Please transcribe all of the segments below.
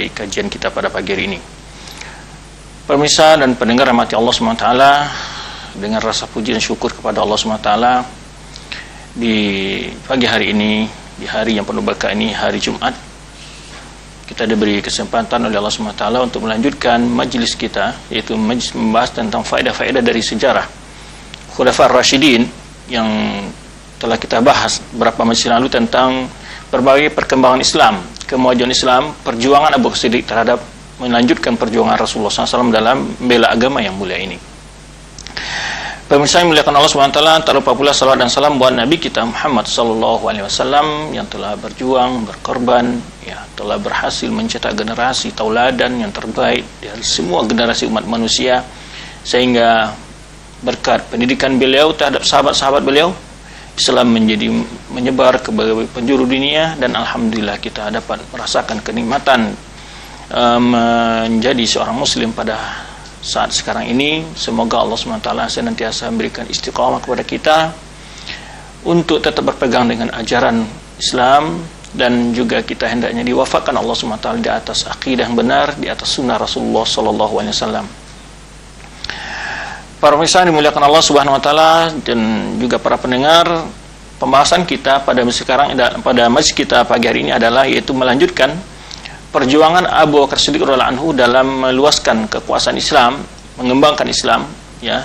kajian kita pada pagi hari ini. Pemirsa dan pendengar rahmati Allah SWT, dengan rasa puji dan syukur kepada Allah SWT, di pagi hari ini, di hari yang penuh berkah ini, hari Jumat, kita diberi kesempatan oleh Allah SWT untuk melanjutkan majlis kita, yaitu majlis membahas tentang faedah-faedah dari sejarah Khulafaur Rasyidin yang telah kita bahas beberapa majlis lalu tentang berbagai perkembangan Islam, kemajuan Islam, perjuangan Abu Bakar Siddiq terhadap melanjutkan perjuangan Rasulullah SAW dalam membela agama yang mulia ini. Pemirsa yang muliakan Allah SWT, tak lupa pula salawat dan salam buat Nabi kita Muhammad SAW yang telah berjuang, berkorban, ya, telah berhasil mencetak generasi tauladan yang terbaik dari semua generasi umat manusia, sehingga berkat pendidikan beliau terhadap sahabat-sahabat beliau, Islam menyebar ke berbagai penjuru dunia, dan alhamdulillah kita dapat merasakan kenikmatan menjadi seorang muslim pada saat sekarang ini. Semoga Allah SWT senantiasa memberikan istiqamah kepada kita untuk tetap berpegang dengan ajaran Islam, dan juga kita hendaknya diwafatkan Allah SWT di atas akidah yang benar, di atas sunnah Rasulullah SAW. Para pemirsa dimuliakan Allah Subhanahu wa taala dan juga para pendengar, pembahasan kita pada majlis kita pagi hari ini adalah yaitu melanjutkan perjuangan Abu Bakar Siddiq radhiyallahu anhu dalam meluaskan kekuasaan Islam, mengembangkan Islam, ya.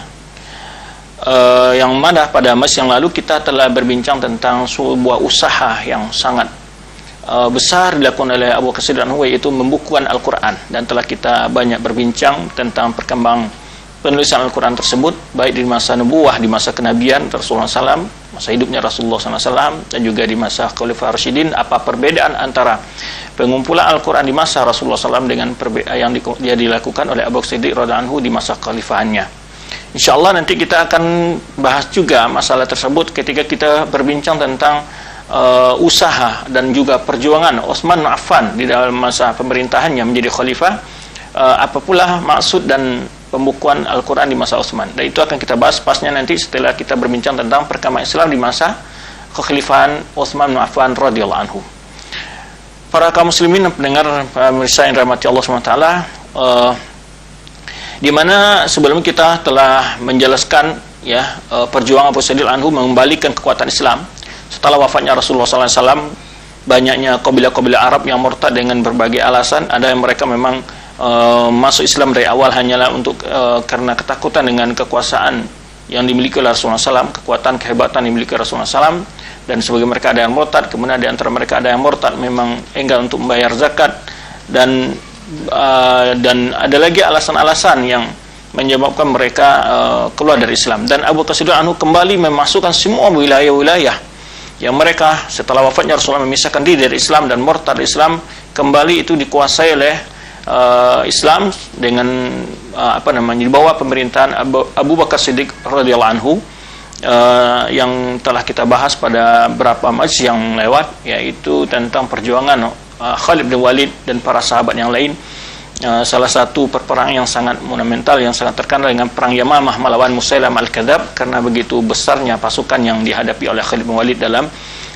Yang mana pada majlis yang lalu kita telah berbincang tentang sebuah usaha yang sangat besar dilakukan oleh Abu Bakar Siddiq radhiyallahu anhu, yaitu membukukan Al-Qur'an, dan telah kita banyak berbincang tentang perkembangan penulisan Al-Quran tersebut, baik di masa nubuwah, di masa kenabian Rasulullah SAW, masa hidupnya Rasulullah SAW, dan juga di masa Khulafaur Rasyidin. Apa perbedaan antara pengumpulan Al-Quran di masa Rasulullah SAW dengan yang dia dilakukan oleh Abu Bakar Siddiq radhiyallahu anhu di masa khalifahannya. InsyaAllah nanti kita akan bahas juga masalah tersebut ketika kita berbincang tentang usaha dan juga perjuangan Utsman bin Affan di dalam masa pemerintahannya menjadi khalifah. Apa pula maksud dan pembukuan Al-Quran di masa Utsman, dan itu akan kita bahas pasnya nanti setelah kita berbincang tentang perkembangan Islam di masa kekhalifahan Utsman bin Affan radhiyallahu anhu. Para kaum muslimin dan pendengar pemirsa yang dirahmati Allah SWT, di mana sebelum kita telah menjelaskan, ya, perjuangan Abu Siddiq anhu mengembalikan kekuatan Islam setelah wafatnya Rasulullah SAW. Banyaknya kabilah-kabilah Arab yang murtad dengan berbagai alasan. Ada yang mereka memang masuk Islam dari awal hanyalah untuk karena ketakutan dengan kekuasaan yang dimiliki oleh Rasulullah SAW, kekuatan, kehebatan yang dimiliki Rasulullah SAW, dan sebagai mereka ada yang murtad. Kemudian di antara mereka ada yang murtad memang enggan untuk membayar zakat, dan ada lagi alasan-alasan yang menyebabkan mereka keluar dari Islam. Dan Abu Bakar Siddiq anhu kembali memasukkan semua wilayah-wilayah yang mereka setelah wafatnya Rasulullah memisahkan diri dari Islam dan murtad Islam, kembali itu dikuasai oleh Islam dengan di bawah pemerintahan Abu Bakar Siddiq radhiyallahu anhu, yang telah kita bahas pada beberapa majlis yang lewat, yaitu tentang perjuangan Khalid bin Walid dan para sahabat yang lain. Salah satu perperangan yang sangat monumental, yang sangat terkenal dengan perang Yamamah melawan Musailamah al-Kadzab, karena begitu besarnya pasukan yang dihadapi oleh Khalid bin Walid dalam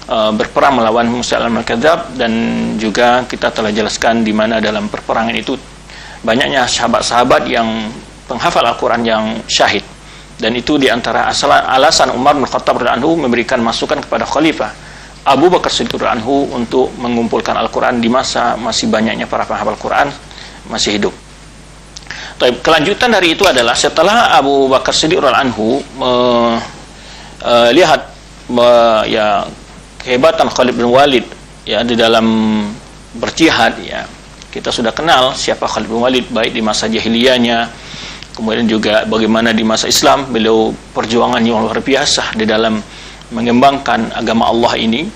berperang melawan Musailamah al-Kadzab. Dan juga kita telah jelaskan di mana dalam perperangan itu banyaknya sahabat-sahabat yang penghafal Al-Quran yang syahid, dan itu diantara alasan Umar bin Khattab radhiyallahu anhu memberikan masukan kepada Khalifah Abu Bakar Siddiq radhiyallahu anhu untuk mengumpulkan Al-Quran di masa masih banyaknya para penghafal Quran masih hidup. Kelanjutan dari itu adalah setelah Abu Bakar Siddiq radhiyallahu anhu lihat kehebatan Khalid bin Walid, ya, di dalam berjihad, ya. Kita sudah kenal siapa Khalid bin Walid, baik di masa jahiliyahnya, kemudian juga bagaimana di masa Islam beliau perjuangan yang luar biasa di dalam mengembangkan agama Allah ini.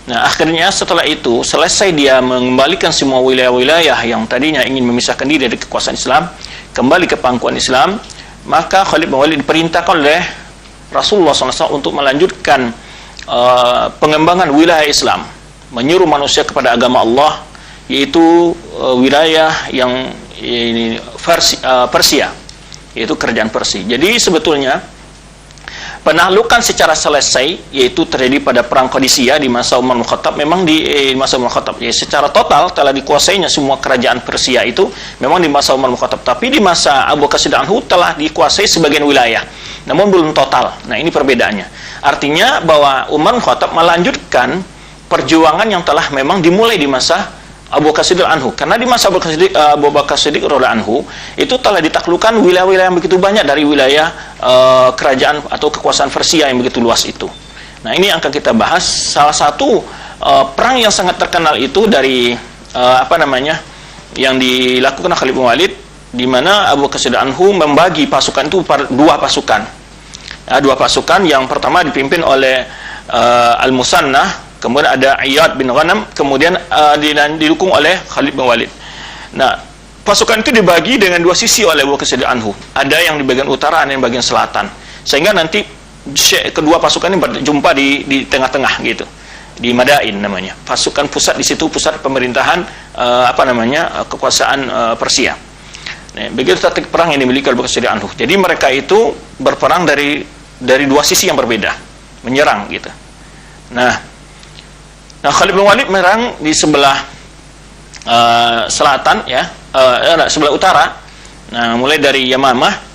Nah, akhirnya setelah itu selesai dia mengembalikan semua wilayah-wilayah yang tadinya ingin memisahkan diri dari kekuasaan Islam, kembali ke pangkuan Islam, maka Khalid bin Walid diperintahkan oleh Rasulullah SAW untuk melanjutkan pengembangan wilayah Islam, menyuruh manusia kepada agama Allah, yaitu wilayah yang Persia, yaitu kerajaan Persia. Jadi sebetulnya Penaklukan secara selesai yaitu terjadi pada perang Qadisiyah di masa Umar bin Khattab. Memang di masa Umar bin Khattab ya, secara total telah dikuasainya semua kerajaan Persia itu memang di masa Umar bin Khattab, tapi di masa Abu Bakar Siddiq anhu telah dikuasai sebagian wilayah, namun belum total. Nah, ini perbedaannya. Artinya bahwa Umar bin Khattab melanjutkan perjuangan yang telah memang dimulai di masa Abu Bakar Siddiq anhu, karena di masa Abu Bakar Siddiq radhiyallahu anhu itu telah ditaklukkan wilayah-wilayah yang begitu banyak dari wilayah kerajaan atau kekuasaan Persia yang begitu luas itu. Nah, ini yang akan kita bahas. Salah satu perang yang sangat terkenal itu dari yang dilakukan Khalid bin Walid, di mana Abu Bakar Siddiq anhu membagi pasukan itu pada dua pasukan. Dua pasukan, yang pertama dipimpin oleh Al-Musannah, kemudian ada Iyad bin Ghanam, kemudian didukung oleh Khalid bin Walid. Nah, pasukan itu dibagi dengan dua sisi oleh Abu Bakar Siddiq anhu. Ada yang di bagian utara, ada yang di bagian selatan. Sehingga nanti kedua pasukan ini berjumpa di tengah-tengah gitu. Di Madain namanya. Pasukan pusat di situ, pusat pemerintahan kekuasaan Persia. Nah, begitu taktik perang yang dimiliki Abu Bakar Siddiq anhu. Jadi mereka itu berperang dari dua sisi yang berbeda, menyerang gitu. Nah, Khalid bin Walid menyerang di sebelah selatan ya, sebelah utara. Nah, mulai dari Yamamah.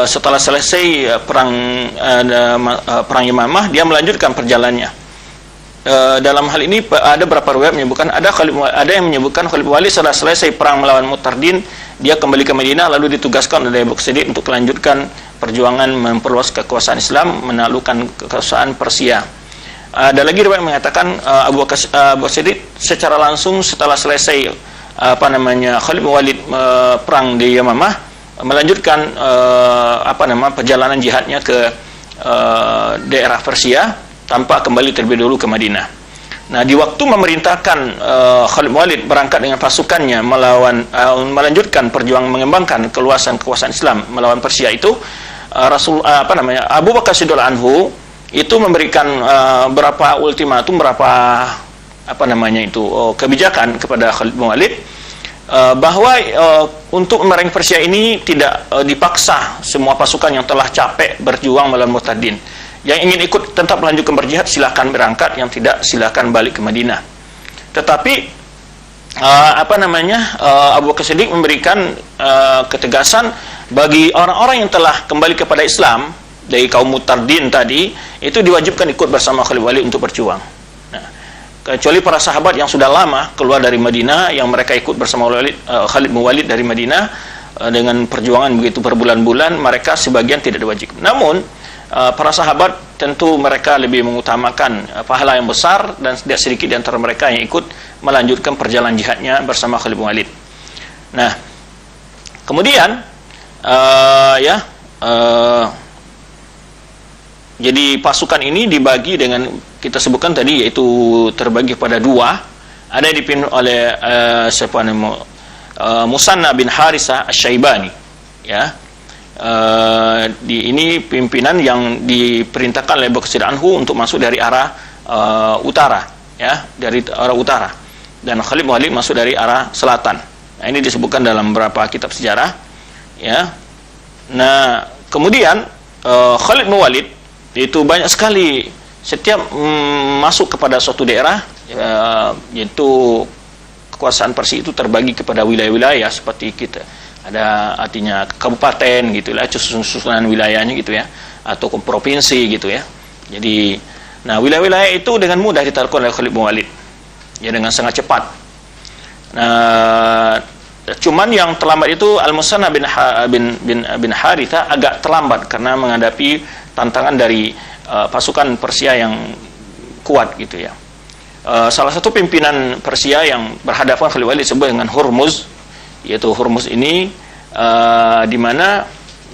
Setelah selesai perang Yamamah, dia melanjutkan perjalanannya. Dalam hal ini ada beberapa riwayat menyebutkan ada yang menyebutkan Khalid bin Walid setelah selesai perang melawan Mu'tardin, dia kembali ke Madinah lalu ditugaskan oleh Abu Bakar Siddiq untuk melanjutkan perjuangan memperluas kekuasaan Islam, menaklukkan kekuasaan Persia. Ada lagi riwayat mengatakan Abu Bakar Siddiq secara langsung setelah selesai Khalid bin Walid perang di Yamamah melanjutkan perjalanan jihadnya ke daerah Persia tanpa kembali terlebih dahulu ke Madinah. Nah, di waktu memerintahkan Khalid bin Walid berangkat dengan pasukannya melanjutkan perjuangan mengembangkan keluasan kekuasaan Islam melawan Persia itu, Abu Bakar Siddiq anhu itu memberikan berapa ultimatum, berapa kebijakan kepada Khalid bin Walid, bahwa untuk memerangi Persia ini tidak dipaksa semua pasukan yang telah capek berjuang melawan Mu'tadin. Yang ingin ikut tetap melanjutkan berjihad silakan berangkat, yang tidak silakan balik ke Madinah. Tetapi Abu Bakar Siddiq memberikan ketegasan bagi orang-orang yang telah kembali kepada Islam dari kaum Mu'tadin tadi, itu diwajibkan ikut bersama Khalid bin Walid untuk berjuang. Nah, kecuali para sahabat yang sudah lama keluar dari Madinah, yang mereka ikut bersama Khalid bin Walid dari Madinah dengan perjuangan begitu berbulan-bulan, mereka sebagian tidak diwajibkan. Namun para sahabat tentu mereka lebih mengutamakan pahala yang besar, dan tidak sedikit di antara mereka yang ikut melanjutkan perjalanan jihadnya bersama Khalid bin Walid. Nah, kemudian jadi pasukan ini dibagi dengan kita sebutkan tadi, yaitu terbagi pada dua. Ada yang dipimpin oleh Musanna bin Harithah Asy-Syaibani, ya. Ini pimpinan yang diperintahkan oleh Abu Bakar Siddiq anhu untuk masuk dari arah utara, ya, dari arah utara, dan Khalid bin Walid masuk dari arah selatan. Nah, ini disebutkan dalam beberapa kitab sejarah, ya. Nah, kemudian Khalid bin Walid itu banyak sekali setiap masuk kepada suatu daerah, yaitu kekuasaan Persia itu terbagi kepada wilayah-wilayah seperti kita. Ada artinya kabupaten gitu lah, susunan wilayahnya gitu ya, atau provinsi gitu ya. Jadi, nah wilayah-wilayah itu dengan mudah ditaklukkan oleh Khalid bin Walid, ya, dengan sangat cepat. Nah, cuman yang terlambat itu Al-Musanna bin Harithah agak terlambat karena menghadapi tantangan dari pasukan Persia yang kuat gitu ya. Salah satu pimpinan Persia yang berhadapan Khalid bin Walid disebut dengan Hurmuz, yaitu Hurmuz ini di mana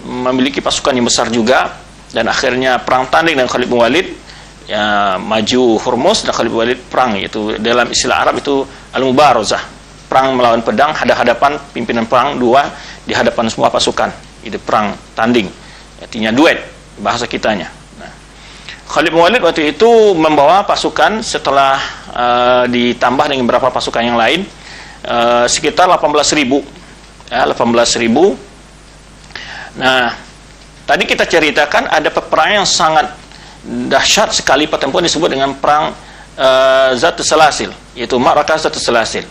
memiliki pasukan yang besar juga, dan akhirnya perang tanding dengan Khalid bin Walid, ya, maju Hurmuz dan Khalid bin Walid perang, yaitu dalam istilah Arab itu al-mubarazah, perang melawan pedang, hadapan pimpinan perang dua di hadapan semua pasukan, itu perang tanding, artinya duet bahasa kitanya. Nah, Khalid bin Walid waktu itu membawa pasukan setelah ditambah dengan beberapa pasukan yang lain, sekitar 18.000, ya, 18.000. Nah, Tadi kita ceritakan ada peperangan yang sangat dahsyat sekali, pertempuran disebut dengan perang Zatus Salasil, yaitu Ma'rakah Zatus Salasil.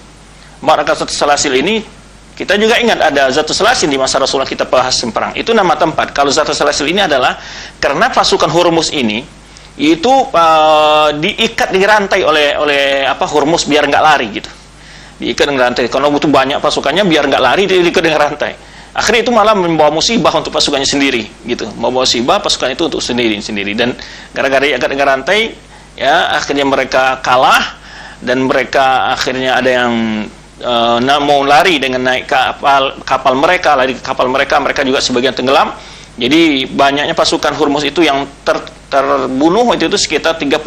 Ma'rakah Zatus Salasil ini kita juga ingat ada Zatus Salasil di masa Rasulullah, kita bahas perang. Itu nama tempat. Kalau Zatus Salasil ini adalah karena pasukan Hurmuz ini itu diikat di rantai oleh Hurmuz biar nggak lari gitu. Diikat dengan rantai. Kalau butuh banyak pasukannya biar nggak lari, diikat dengan rantai. Akhirnya itu malah membawa musibah untuk pasukannya sendiri gitu. Membawa musibah pasukan itu untuk sendiri. Dan gara-gara diikat dengan rantai, ya akhirnya mereka kalah, dan mereka akhirnya ada yang mau lari dengan naik kapal mereka, lari ke kapal mereka juga sebagian tenggelam. Jadi banyaknya pasukan Hurmuz itu yang terbunuh itu sekitar 30.000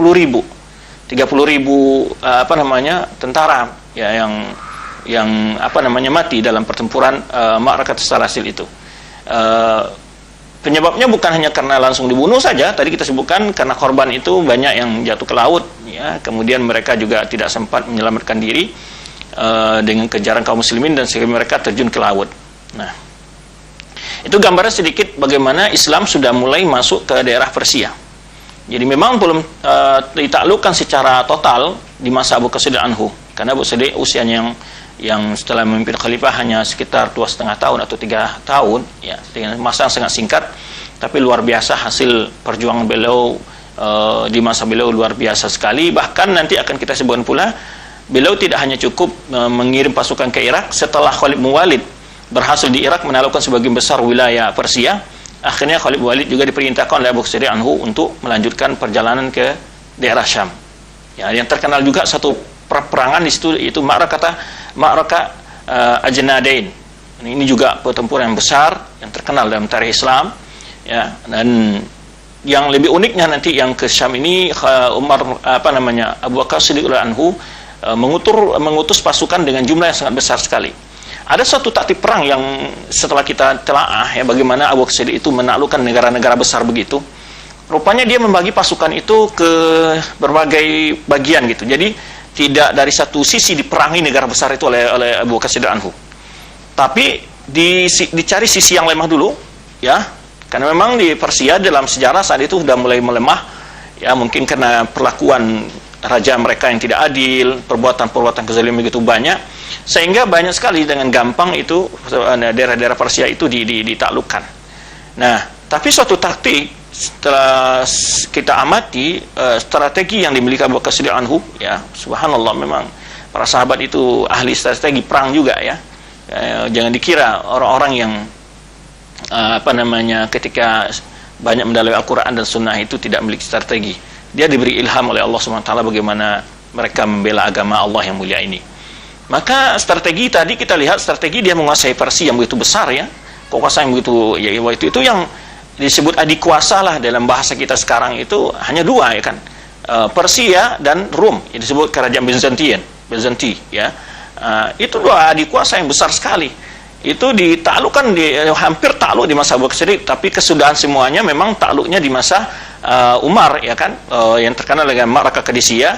tentara ya yang mati dalam pertempuran Ma'rakah Salasil itu. Penyebabnya bukan hanya karena langsung dibunuh saja, tadi kita sebutkan karena korban itu banyak yang jatuh ke laut ya, kemudian mereka juga tidak sempat menyelamatkan diri dengan kejaran kaum muslimin, dan sehingga mereka terjun ke laut. Nah, itu gambaran sedikit bagaimana Islam sudah mulai masuk ke daerah Persia. Jadi memang belum ditaklukkan secara total di masa Abu Bakar Siddiq anhu, karena Abu Bakar Siddiq usianya yang setelah memimpin khalifah hanya sekitar 2,5 tahun atau 3 tahun ya, dengan masa yang sangat singkat, tapi luar biasa hasil perjuangan beliau di masa beliau luar biasa sekali. Bahkan nanti akan kita sebutkan pula, beliau tidak hanya cukup mengirim pasukan ke Irak. Setelah Khalid bin Walid berhasil di Irak menaklukkan sebagian besar wilayah Persia, akhirnya Khalid bin Walid juga diperintahkan oleh Abu Bakar Siddiq anhu untuk melanjutkan perjalanan ke daerah Syam. Ya, yang terkenal juga satu peperangan di situ, yaitu Ma'rakah Ajnadain. Ini juga pertempuran yang besar yang terkenal dalam tarikh Islam ya. Dan yang lebih uniknya nanti yang ke Syam ini, Abu Bakar Siddiq anhu mengutus pasukan dengan jumlah yang sangat besar sekali. Ada suatu taktik perang yang setelah kita telaah ya, bagaimana Abu Bakar Siddiq itu menaklukkan negara-negara besar begitu. Rupanya dia membagi pasukan itu ke berbagai bagian gitu. Jadi tidak dari satu sisi diperangi negara besar itu oleh Abu Bakar Siddiq anhu, tapi dicari sisi yang lemah dulu ya, karena memang di Persia dalam sejarah saat itu sudah mulai melemah ya, mungkin karena perlakuan raja mereka yang tidak adil, perbuatan kezaliman begitu banyak, sehingga banyak sekali dengan gampang itu daerah-daerah Persia itu ditaklukkan. Nah, tapi suatu taktik setelah kita amati strategi yang dimiliki Abu Bakar Siddiq anhu ya, subhanallah, memang para sahabat itu ahli strategi perang juga ya. Jangan dikira orang-orang yang ketika banyak mendalami Al-Quran dan Sunnah itu tidak memiliki strategi. Dia diberi ilham oleh Allah SWT bagaimana mereka membela agama Allah yang mulia ini. Maka strategi tadi kita lihat, strategi dia menguasai Persia yang begitu besar ya, kekuasaan yang begitu ya, itu yang disebut adik kuasa lah dalam bahasa kita sekarang, itu hanya dua ya kan, Persia dan Rum, yang disebut kerajaan Bizanti ya. Itu dua adik kuasa yang besar sekali. Itu ditaklukkan hampir takluk di masa Abu Bakar Siddiq, tapi kesudahan semuanya memang takluknya di masa Umar ya kan, yang terkenal dengan Ma'rakah Qadisiyah,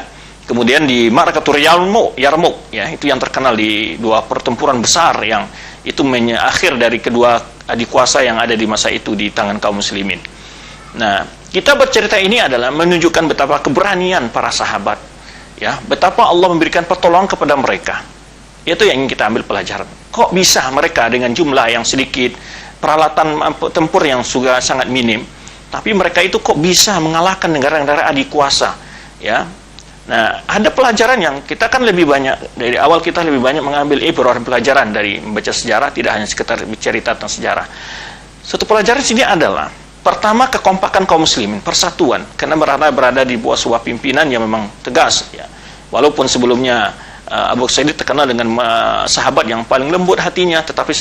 kemudian di Ma'rakatul Yarmouk ya, itu yang terkenal di dua pertempuran besar yang itu akhir dari kedua adik kuasa yang ada di masa itu di tangan kaum muslimin. Nah, kita bercerita ini adalah menunjukkan betapa keberanian para sahabat ya, betapa Allah memberikan pertolongan kepada mereka. Itu yang ingin kita ambil pelajaran. Kok bisa mereka dengan jumlah yang sedikit, peralatan tempur yang juga sangat minim, tapi mereka itu kok bisa mengalahkan negara-negara adik kuasa ya. Nah, ada pelajaran yang kita kan lebih banyak, dari awal kita lebih banyak mengambil ibrah pelajaran dari membaca sejarah, tidak hanya sekedar bercerita tentang sejarah. Satu pelajaran sini adalah, pertama, kekompakan kaum muslimin, persatuan, karena berada di bawah sebuah pimpinan yang memang tegas ya. Walaupun sebelumnya Abu Bakar Siddiq terkenal dengan sahabat yang paling lembut hatinya, tetapi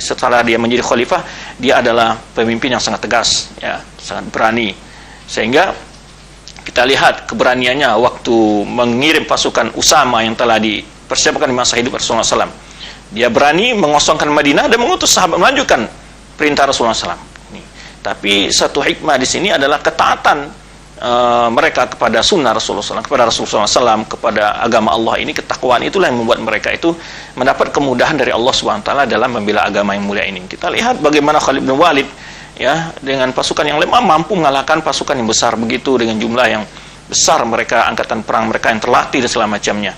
setelah dia menjadi khalifah, dia adalah pemimpin yang sangat tegas ya, sangat berani. Sehingga kita lihat keberaniannya waktu mengirim pasukan Usama yang telah dipersiapkan di masa hidup Rasulullah SAW. Dia berani mengosongkan Madinah dan mengutus sahabat melanjutkan perintah Rasulullah SAW. Tapi satu hikmah di sini adalah ketaatan mereka kepada sunnah Rasulullah SAW, kepada Rasulullah SAW, kepada agama Allah ini. Ketakwaan itulah yang membuat mereka itu mendapat kemudahan dari Allah SWT dalam membela agama yang mulia ini. Kita lihat bagaimana Khalid bin Walid ya, dengan pasukan yang lemah mampu mengalahkan pasukan yang besar begitu, dengan jumlah yang besar mereka, angkatan perang mereka yang terlatih dan segala macamnya.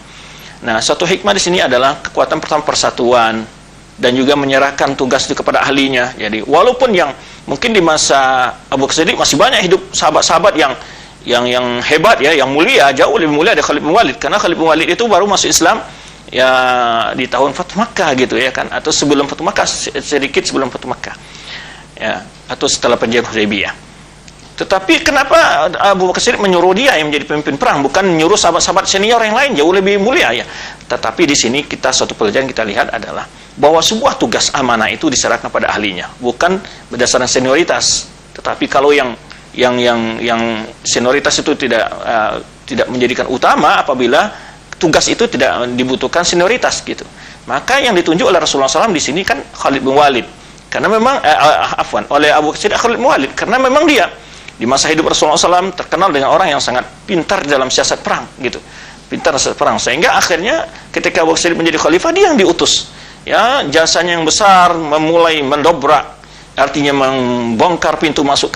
Nah, satu hikmah di sini adalah kekuatan pertama persatuan dan juga menyerahkan tugas itu kepada ahlinya. Jadi walaupun yang mungkin di masa Abu Bakar Siddiq masih banyak hidup sahabat-sahabat yang hebat ya, yang mulia, jauh lebih mulia dari Khalid bin Walid, karena Khalid bin Walid itu baru masuk Islam ya di tahun Fathu Makkah gitu ya kan, atau sebelum Fathu Makkah, sedikit sebelum Fathu Makkah ya, atau setelah perjanjian Hudaybiyah. Tetapi kenapa Abu Bakar Siddiq menyuruh dia yang menjadi pemimpin perang, bukan menyuruh sahabat-sahabat senior yang lain jauh lebih mulia ya? Tetapi di sini kita, suatu pelajaran kita lihat adalah bahwa sebuah tugas amanah itu diserahkan pada ahlinya, bukan berdasarkan senioritas. Tetapi kalau yang senioritas itu tidak menjadikan utama, apabila tugas itu tidak dibutuhkan senioritas gitu, maka yang ditunjuk oleh Rasulullah SAW di sini kan Khalid bin Walid, karena memang oleh Abu Bakar Siddiq Khalid bin Walid, karena memang dia di masa hidup Rasulullah SAW terkenal dengan orang yang sangat pintar dalam siasat perang gitu, pintar siasat perang, sehingga akhirnya ketika Abu Bakar Siddiq menjadi khalifah, dia yang diutus ya, jasanya yang besar, memulai mendobrak, artinya membongkar pintu masuk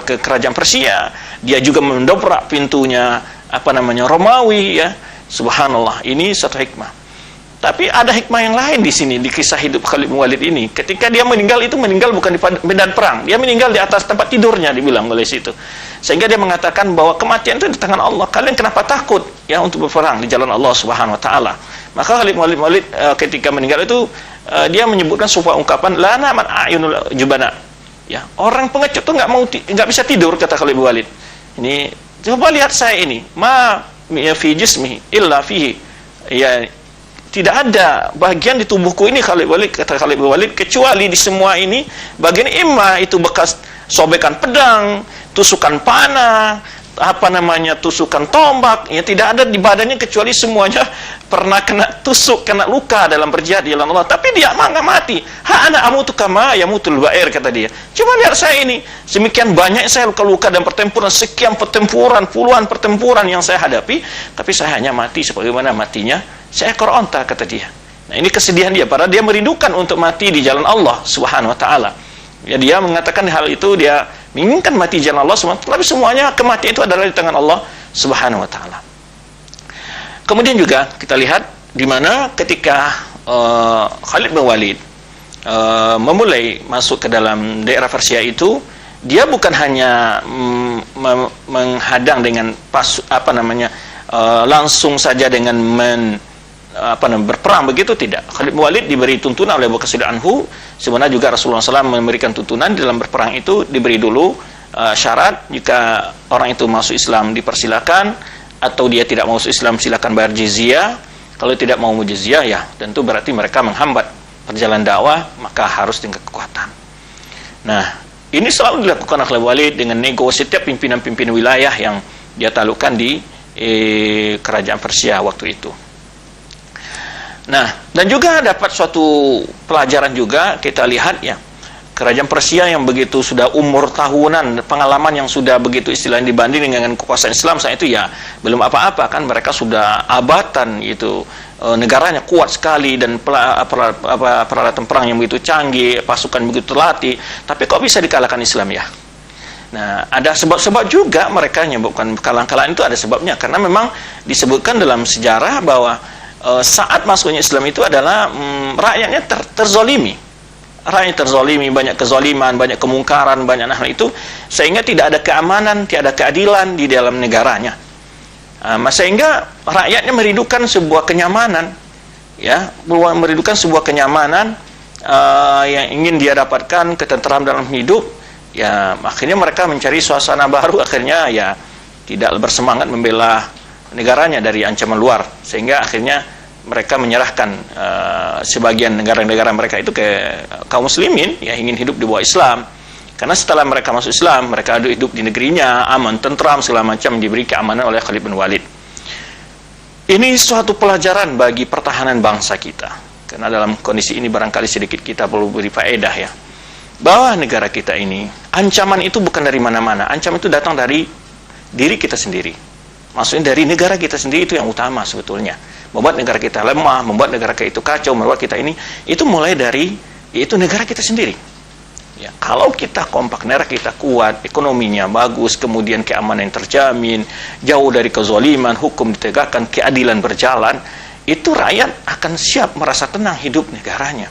ke kerajaan Persia. Dia juga mendobrak pintunya Romawi ya. Subhanallah, ini satu hikmah. Tapi ada hikmah yang lain di sini, di kisah hidup Khalid bin Walid ini. Ketika dia meninggal, itu meninggal bukan di medan perang, dia meninggal di atas tempat tidurnya, dibilang oleh situ. Sehingga dia mengatakan bahwa kematian itu di tangan Allah. Kalian kenapa takut ya untuk berperang di jalan Allah Subhanahu wa taala? Maka Khalid bin Walid ketika meninggal itu dia menyebutkan sebuah ungkapan, la namat ayunul jubana. Ya, orang pengecut tuh nggak bisa tidur, kata Khalid bin Walid. Ini coba lihat saya ini, ma fi jismi illa fihi. Ya, tidak ada bagian di tubuhku ini, kata Khalid bin Walid, kecuali di semua ini bagian imma itu bekas sobekan pedang, tusukan panah, tusukan tombak, ya tidak ada di badannya kecuali semuanya pernah kena tusuk, kena luka dalam berjihad di jalan Allah. Tapi dia nggak mati. Ha ana amutu kama yamutul ba'ir, kata dia. Coba lihat saya ini, semikian banyak saya luka-luka dan pertempuran, sekian pertempuran, puluhan pertempuran yang saya hadapi, tapi saya hanya mati sebagaimana matinya seekor onta, kata dia. Nah, ini kesedihan dia, padahal dia merindukan untuk mati di jalan Allah Subhanahu wa taala. Ya, dia mengatakan hal itu, dia menginginkan mati di jalan Allah SWT, tapi semuanya kematian itu adalah di tangan Allah Subhanahu wa taala. Kemudian juga kita lihat di mana ketika Khalid bin Walid memulai masuk ke dalam daerah Persia itu, dia bukan hanya menghadang dengan langsung saja dengan berperang begitu, tidak. Khalid bin Walid diberi tuntunan oleh Abu Bakar Siddiq anhu. Sebenarnya juga Rasulullah SAW memberikan tuntunan dalam berperang itu, diberi dulu syarat, jika orang itu masuk Islam dipersilakan, atau dia tidak masuk Islam silakan bayar jizyah. Kalau tidak mau jizyah, ya tentu berarti mereka menghambat perjalanan dakwah, maka harus dengan kekuatan. Nah, ini selalu dilakukan oleh Khalid bin Walid dengan nego setiap pimpinan-pimpinan wilayah yang dia taklukkan di kerajaan Persia waktu itu. Nah, dan juga dapat suatu pelajaran juga kita lihat ya, kerajaan Persia yang begitu sudah umur tahunan, pengalaman yang sudah begitu istilahnya dibanding dengan kekuasaan Islam saat itu ya belum apa-apa kan, mereka sudah abatan itu, negaranya kuat sekali dan peralatan perang yang begitu canggih, pasukan begitu terlatih, tapi kok bisa dikalahkan Islam ya? Nah, ada sebab-sebab juga mereka menyebutkan kalah-kalahan itu ada sebabnya, karena memang disebutkan dalam sejarah bahwa saat masuknya Islam itu adalah rakyatnya terzolimi. Rakyat terzolimi, banyak kezoliman, banyak kemungkaran, banyak hal itu, sehingga tidak ada keamanan, tidak ada keadilan di dalam negaranya. Sehingga rakyatnya merindukan sebuah kenyamanan, ya, merindukan sebuah kenyamanan yang ingin dia dapatkan, ketenteram dalam hidup. Ya, akhirnya mereka mencari suasana baru, akhirnya ya tidak bersemangat membela negaranya dari ancaman luar, sehingga akhirnya mereka menyerahkan sebagian negara-negara mereka itu ke kaum muslimin yang ingin hidup di bawah Islam. Karena setelah mereka masuk Islam, mereka hidup di negerinya aman, tentram, segala macam, diberi keamanan oleh Khalid bin Walid. Ini suatu pelajaran bagi pertahanan bangsa kita, karena dalam kondisi ini barangkali sedikit kita perlu beri faedah ya, bahwa negara kita ini ancaman itu bukan dari mana-mana, ancaman itu datang dari diri kita sendiri. Maksudnya dari negara kita sendiri, itu yang utama sebetulnya. Membuat negara kita lemah, membuat negara kita itu kacau, membuat kita ini, itu mulai dari, yaitu negara kita sendiri. Ya, kalau kita kompak, negara kita kuat, ekonominya bagus, kemudian keamanan yang terjamin, jauh dari kezaliman, hukum ditegakkan, keadilan berjalan, itu rakyat akan siap merasa tenang hidup negaranya.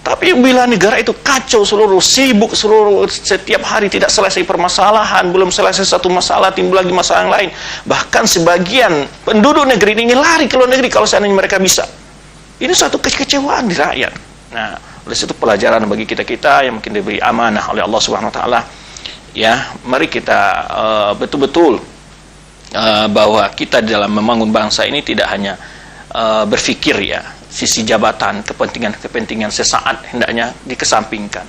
Tapi bila negara itu kacau seluruh, sibuk seluruh, setiap hari tidak selesai permasalahan, belum selesai satu masalah, timbul lagi masalah yang lain. Bahkan sebagian penduduk negeri ini lari ke luar negeri kalau seandainya mereka bisa. Ini suatu kekecewaan di rakyat. Nah, oleh situ pelajaran bagi kita-kita yang mungkin diberi amanah oleh Allah Subhanahu wa taala. Ya, mari kita betul-betul bahwa kita dalam membangun bangsa ini tidak hanya berpikir ya sisi jabatan, kepentingan sesaat hendaknya dikesampingkan.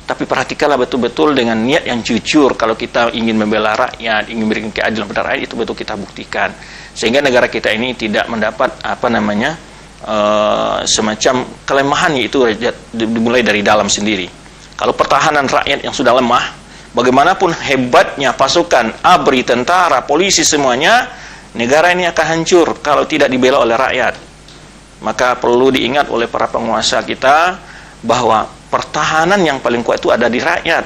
Tapi perhatikanlah betul-betul dengan niat yang jujur. Kalau kita ingin membela rakyat, ingin memberikan keadilan pada rakyat, itu betul kita buktikan. Sehingga negara kita ini tidak mendapat semacam kelemahan, yaitu dimulai dari dalam sendiri. Kalau pertahanan rakyat yang sudah lemah, bagaimanapun hebatnya pasukan, ABRI, tentara, polisi, semuanya, negara ini akan hancur kalau tidak dibela oleh rakyat. Maka perlu diingat oleh para penguasa kita bahwa pertahanan yang paling kuat itu ada di rakyat,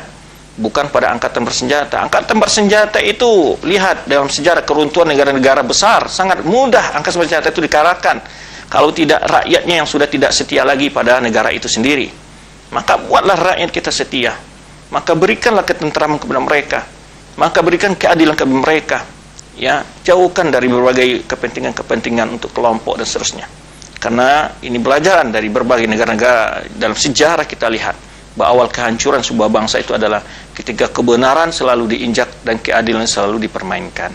bukan pada angkatan bersenjata. Angkatan bersenjata itu, lihat dalam sejarah keruntuhan negara-negara besar, sangat mudah angkatan bersenjata itu dikalahkan kalau tidak rakyatnya yang sudah tidak setia lagi pada negara itu sendiri. Maka buatlah rakyat kita setia, maka berikanlah ketentraman kepada mereka, maka berikan keadilan kepada mereka, ya, jauhkan dari berbagai kepentingan-kepentingan untuk kelompok dan seterusnya. Karena ini pelajaran dari berbagai negara-negara dalam sejarah. Kita lihat bahwa awal kehancuran sebuah bangsa itu adalah ketika kebenaran selalu diinjak dan keadilan selalu dipermainkan.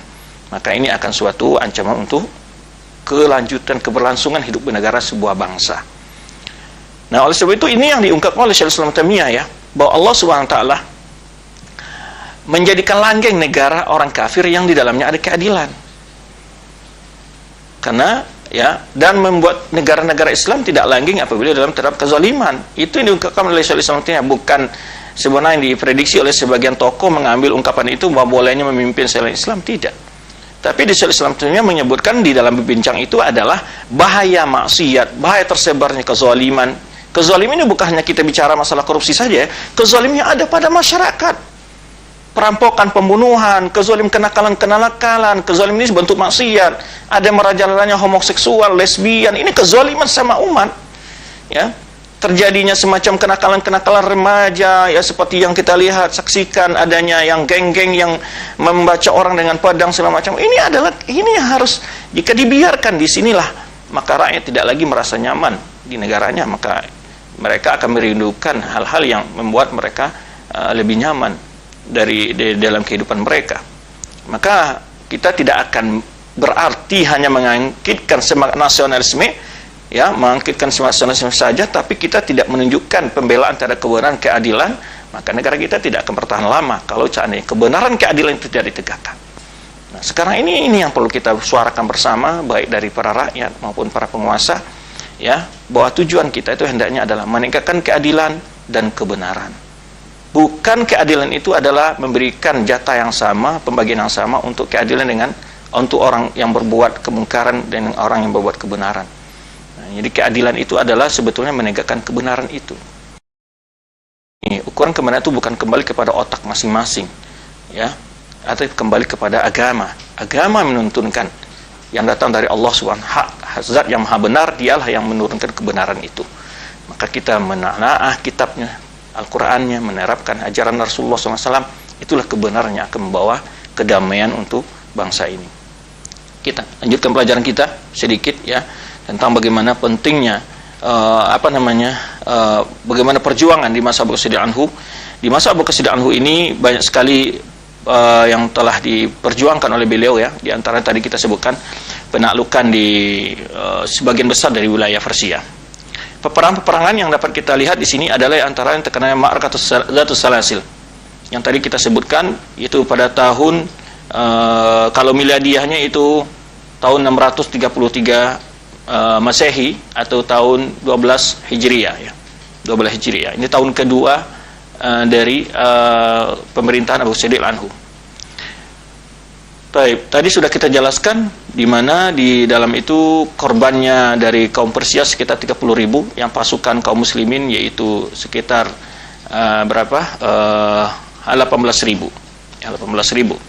Maka ini akan suatu ancaman untuk kelanjutan keberlangsungan hidup bernegara sebuah bangsa. Nah, oleh sebab itu ini yang diungkapkan oleh Syekh Islam Taimiyah, ya, bahwa Allah Subhanahu wa taala menjadikan langgeng negara orang kafir yang di dalamnya ada keadilan. Karena ya, dan membuat negara-negara Islam tidak langgeng apabila dalam terhadap kezaliman. Itu yang diungkapkan oleh Syekh Islam Taimiyah, bukan sebenarnya yang diprediksi oleh sebagian tokoh mengambil ungkapan itu bahwa bolehnya memimpin selain Islam, tidak. Tapi di Syekh Islam Taimiyah menyebutkan di dalam berbincang itu adalah bahaya maksiat, bahaya tersebarnya kezaliman. Kezaliman ini bukan hanya kita bicara masalah korupsi saja, kezalimannya ada pada masyarakat. Perampokan, pembunuhan, kezalim, kenakalan, kezalim ini bentuk maksiat. Ada merajalanya homoseksual, lesbian, ini kezaliman sama umat. Ya, terjadinya semacam kenakalan remaja, ya, seperti yang kita lihat, saksikan adanya yang geng-geng yang membaca orang dengan pedang segala macam. Ini yang harus, jika dibiarkan di sinilah, maka rakyat tidak lagi merasa nyaman di negaranya, maka mereka akan merindukan hal-hal yang membuat mereka lebih nyaman dari dalam kehidupan mereka. Maka kita tidak akan berarti hanya mengangkitkan semangat nasionalisme, ya, mengangkitkan semangat nasionalisme saja, tapi kita tidak menunjukkan pembelaan terhadap kebenaran, keadilan, maka negara kita tidak akan bertahan lama kalau seandainya kebenaran, keadilan itu tidak ditegakkan. Nah, sekarang ini yang perlu kita suarakan bersama, baik dari para rakyat maupun para penguasa, ya, bahwa tujuan kita itu hendaknya adalah menegakkan keadilan dan kebenaran. Bukan keadilan itu adalah memberikan jatah yang sama, pembagian yang sama untuk keadilan untuk orang yang berbuat kemungkaran dan orang yang berbuat kebenaran. Nah, jadi keadilan itu adalah sebetulnya menegakkan kebenaran itu. Ini, ukuran kebenaran itu bukan kembali kepada otak masing-masing, ya, atau kembali kepada agama. Agama menuntunkan yang datang dari Allah Subhanahu, zat yang maha benar, dialah yang menurunkan kebenaran itu. Maka kita menelaah kitabnya, Al-Qur'annya, menerapkan ajaran Rasulullah SAW, itulah kebenaran yang akan membawa kedamaian untuk bangsa ini. Kita lanjutkan pelajaran kita sedikit, ya, tentang bagaimana pentingnya bagaimana perjuangan di masa Abu Bakar Siddiq anhu. Di masa Abu Bakar Siddiq anhu ini banyak sekali yang telah diperjuangkan oleh beliau, ya. Di antara tadi kita sebutkan penaklukan di sebagian besar dari wilayah Persia. Peperangan-peperangan yang dapat kita lihat di sini adalah antara yang terkenal Ma'rakatus Zatus Salasil, yang tadi kita sebutkan, itu pada tahun kalau miladiahnya itu tahun 633 Masehi atau tahun 12 Hijriah, ya. 12 Hijriah. Ini tahun kedua dari pemerintahan Abu Siddiq anhu. Baik, tadi sudah kita jelaskan di mana di dalam itu korbannya dari kaum Persia sekitar 30.000, yang pasukan kaum muslimin yaitu sekitar berapa? 18.000. Ya, 18.000.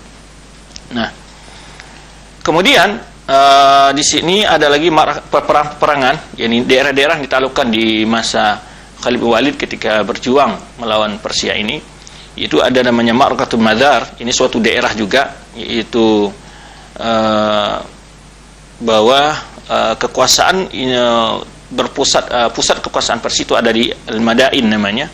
Nah, kemudian di sini ada lagi peperangan, yakni daerah-daerah yang ditaklukkan di masa Khalid bin Walid ketika berjuang melawan Persia ini. Itu ada namanya Ma'rakatul Madar. Ini suatu daerah juga, yaitu bahwa kekuasaan pusat kekuasaan Persia itu ada di Al-Madain namanya.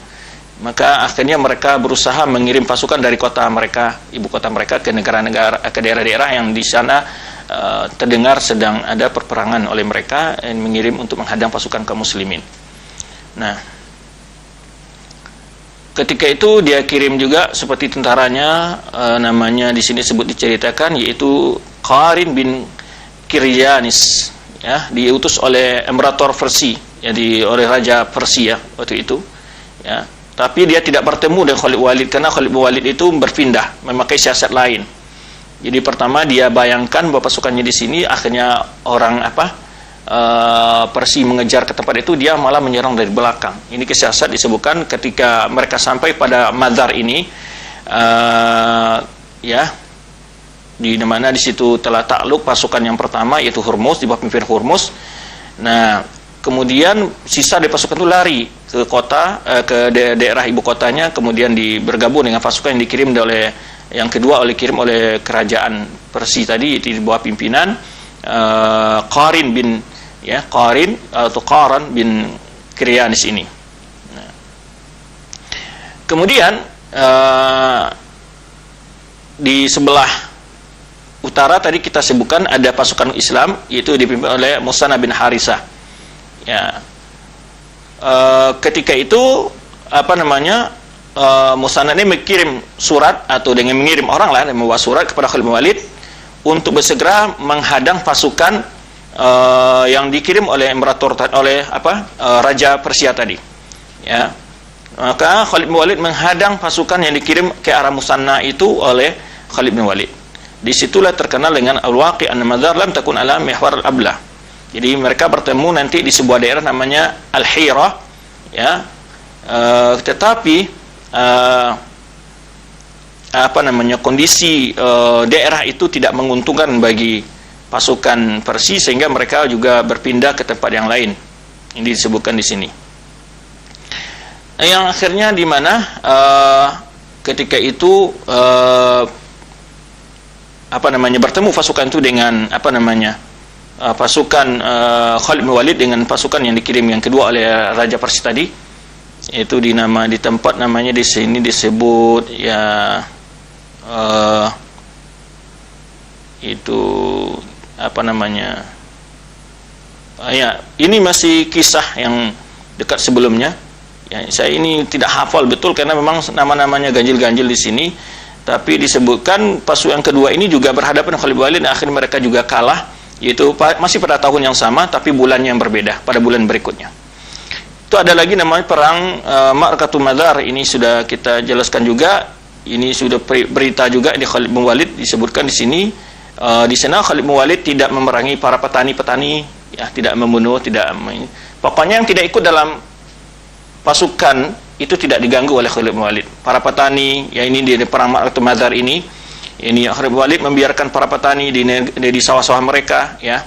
Maka akhirnya mereka berusaha mengirim pasukan dari kota mereka, ibu kota mereka, ke negara-negara, ke daerah-daerah yang di sana terdengar sedang ada perperangan oleh mereka, dan mengirim untuk menghadang pasukan kaum muslimin. Nah, ketika itu dia kirim juga seperti tentaranya, namanya di sini diceritakan, yaitu Qarin bin Kiryanis, ya, diutus oleh Imperator Persia, jadi oleh Raja Persia waktu itu, ya. Tapi dia tidak bertemu dengan Khalid bin Walid karena Khalid bin Walid itu berpindah, memakai siasat lain. Jadi pertama dia bayangkan bahwa pasukannya di sini, akhirnya orang Persia mengejar ke tempat itu, dia malah menyerang dari belakang. Ini siasat disebutkan ketika mereka sampai pada Madar ini, ya, di mana di situ telah takluk pasukan yang pertama, yaitu Hurmuz, di bawah pimpinan Hurmuz. Nah, kemudian sisa dari pasukan itu lari ke kota, ke daerah ibu kotanya, kemudian bergabung dengan pasukan yang dikirim oleh yang kedua dikirim oleh kerajaan Persia tadi, di bawah pimpinan Qarin bin, ya, Qarin atau Qaran bin Kiryanis ini. Nah, kemudian di sebelah utara tadi kita sebutkan ada pasukan Islam, yaitu dipimpin oleh Musanna bin Harisah. Ya, ketika itu Musanna ini mengirim surat, atau dengan mengirim orang lain yang membawa surat kepada Khalid bin Walid untuk bersegera menghadang pasukan yang dikirim oleh Raja Persia tadi. Ya, maka Khalid bin Walid menghadang pasukan yang dikirim ke arah Musanna itu oleh Khalid bin Walid. Disitulah terkenal dengan al-waqi' an-madar lam takun ala mihwar al-ablah. Jadi mereka bertemu nanti di sebuah daerah namanya Al-Hira, ya. Tetapi kondisi daerah itu tidak menguntungkan bagi pasukan Persia, sehingga mereka juga berpindah ke tempat yang lain. Ini disebutkan di sini. Yang akhirnya di mana ketika itu bertemu pasukan itu dengan pasukan Khalid bin Walid dengan pasukan yang dikirim yang kedua oleh Raja Persia tadi, itu di tempat namanya di sini disebut, ya, itu ya, ini masih kisah yang dekat sebelumnya. Ya, saya ini tidak hafal betul karena memang nama-namanya ganjil-ganjil di sini. Tapi disebutkan pasukan yang kedua ini juga berhadapan dengan Khalid bin Walid, dan akhirnya mereka juga kalah, yaitu masih pada tahun yang sama tapi bulannya yang berbeda, pada bulan berikutnya. Itu ada lagi namanya perang Ma'rakatul Madar. Ini sudah kita jelaskan juga. Ini sudah berita juga di Khalid bin Walid, disebutkan di sini. Di sana Khalid bin Walid tidak memerangi para petani-petani, ya, tidak membunuh, pokoknya yang tidak ikut dalam pasukan itu tidak diganggu oleh Khalid bin Walid. Para petani, ya, ini di perang Ma'rakatul Madar ini Khalid bin Walid membiarkan para petani di sawah-sawah mereka, ya,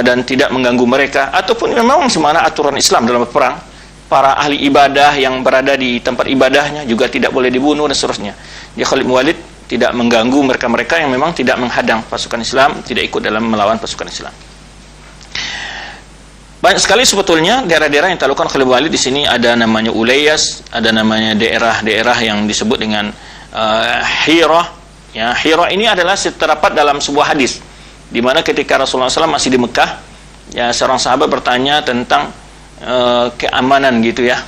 dan tidak mengganggu mereka, ataupun memang semana aturan Islam dalam perang. Para ahli ibadah yang berada di tempat ibadahnya juga tidak boleh dibunuh dan seterusnya. Jadi Khalid bin Walid tidak mengganggu mereka-mereka yang memang tidak menghadang pasukan Islam, tidak ikut dalam melawan pasukan Islam. Banyak sekali sebetulnya daerah-daerah yang taklukkan Khalid bin Walid. Di sini ada namanya Ulayas, ada namanya daerah-daerah yang disebut dengan Hira. Ya, Hira ini adalah terdapat dalam sebuah hadis, di mana ketika Rasulullah SAW masih di Mekah, ya, seorang sahabat bertanya tentang keamanan gitu, ya,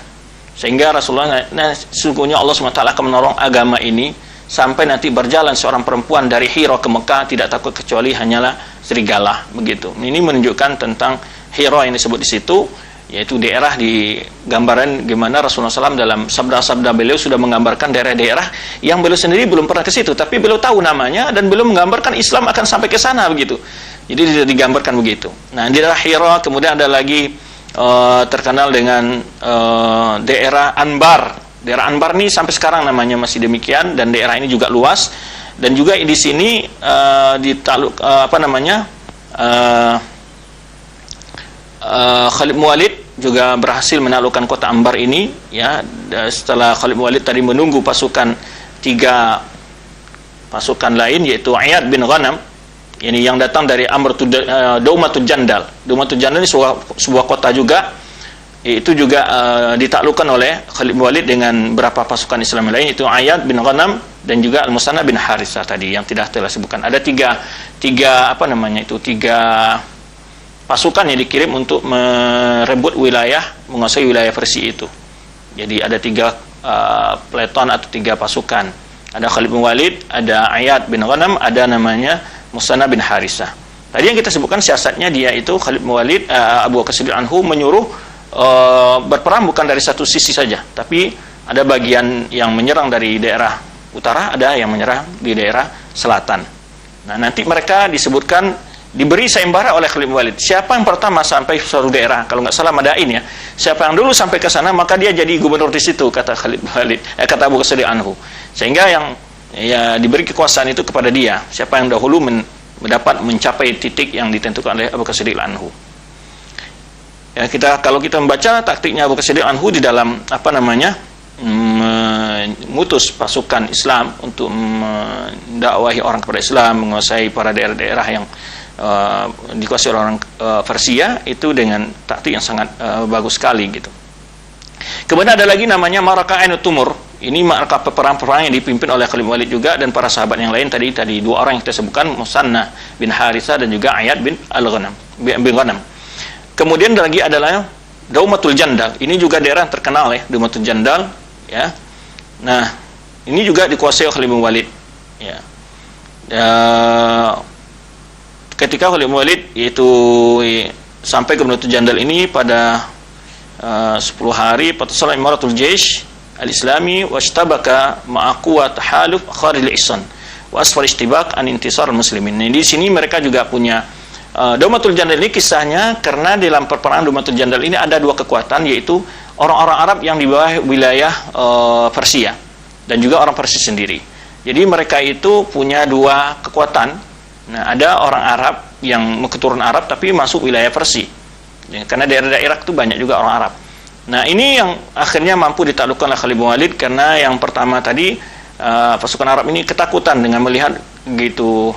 sehingga Rasulullah, sesungguhnya Allah SWT akan menolong agama ini sampai nanti berjalan seorang perempuan dari Hira ke Mekah tidak takut kecuali hanyalah serigala, begitu. Ini menunjukkan tentang Hira yang disebut di situ, yaitu daerah di gambaran gimana Rasulullah SAW dalam sabda-sabda beliau sudah menggambarkan daerah-daerah yang beliau sendiri belum pernah ke situ, tapi beliau tahu namanya dan beliau menggambarkan Islam akan sampai ke sana, begitu. Jadi digambarkan begitu. Nah, di daerah Hira kemudian ada lagi terkenal dengan daerah Anbar, Daerah Anbar ini sampai sekarang namanya masih demikian, dan daerah ini juga luas. Dan juga di sini Khalid bin Walid juga berhasil menaklukkan kota Anbar ini, ya. Setelah Khalid bin Walid tadi menunggu tiga pasukan lain, yaitu Iyad bin Ghanam, ini yang datang dari Daumatul Jandal. Daumatul Jandal ini sebuah kota juga, itu juga ditaklukkan oleh Khalid bin Walid dengan beberapa pasukan Islam lain, yaitu Iyad bin Ghanam dan juga Al-Musanna bin Harithah tadi yang tidak telah sebutkan. Ada tiga pasukan yang dikirim untuk merebut menguasai wilayah Persia itu. Jadi ada 3 peleton atau 3 pasukan. Ada Khalid bin Walid, ada Iyad bin Ghanam, ada namanya Musanna bin Harithah. Tadi yang kita sebutkan siasatnya, dia itu Khalid bin Walid, Abu Bakar Siddiq anhu menyuruh berperang bukan dari satu sisi saja, tapi ada bagian yang menyerang dari daerah utara, ada yang menyerang di daerah selatan. Nah, nanti mereka disebutkan diberi sayembara oleh Khalid bin Walid. Siapa yang pertama sampai suatu daerah, kalau nggak salah Madain ya, siapa yang dulu sampai ke sana maka dia jadi gubernur di situ, kata Khalid bin Walid, kata Abu Bakar Siddiq anhu. Sehingga yang diberi kekuasaan itu kepada dia, siapa yang dahulu mendapat mencapai titik yang ditentukan oleh Abu Bakar Siddiq anhu. Ya, kalau kita membaca taktiknya Abu Bakar Siddiq anhu di dalam mengutus pasukan Islam untuk mendakwahi orang kepada Islam, menguasai para daerah-daerah yang dikuasai oleh orang Persia, itu dengan taktik yang sangat bagus sekali gitu. Kemudian ada lagi namanya Ma'rakah Ainut Tumur. Ini ma'rakah perang yang dipimpin oleh Khalid bin Walid juga dan para sahabat yang lain. Tadi 2 orang yang kita sebutkan, Musanna bin Harithah dan juga Iyad bin Ghanam. Kemudian lagi adalah Daumatul Jandal. Ini juga daerah yang terkenal ya, Daumatul Jandal, ya. Nah, ini juga dikuasai oleh Khalid bin Walid, ya. Ketika Khalid bin Walid itu sampai ke Daumatul Jandal ini pada 10 hari, fatasala imaratul jaysh al-islami washtabaka ma'aqwa tahaluf kharil ihsan wa asfar ishtibak an intisar muslimin. Nah, di sini mereka juga punya Daumatul Jandal ini kisahnya karena dalam peperangan Daumatul Jandal ini ada 2 kekuatan, yaitu orang-orang Arab yang di bawah wilayah Persia dan juga orang Persia sendiri. Jadi mereka itu punya 2 kekuatan. Nah, ada orang Arab yang keturunan Arab tapi masuk wilayah Persia. Ya, karena daerah Irak itu banyak juga orang Arab. Nah, ini yang akhirnya mampu ditaklukkan oleh Khalid bin Walid, karena yang pertama tadi pasukan Arab ini ketakutan dengan melihat gitu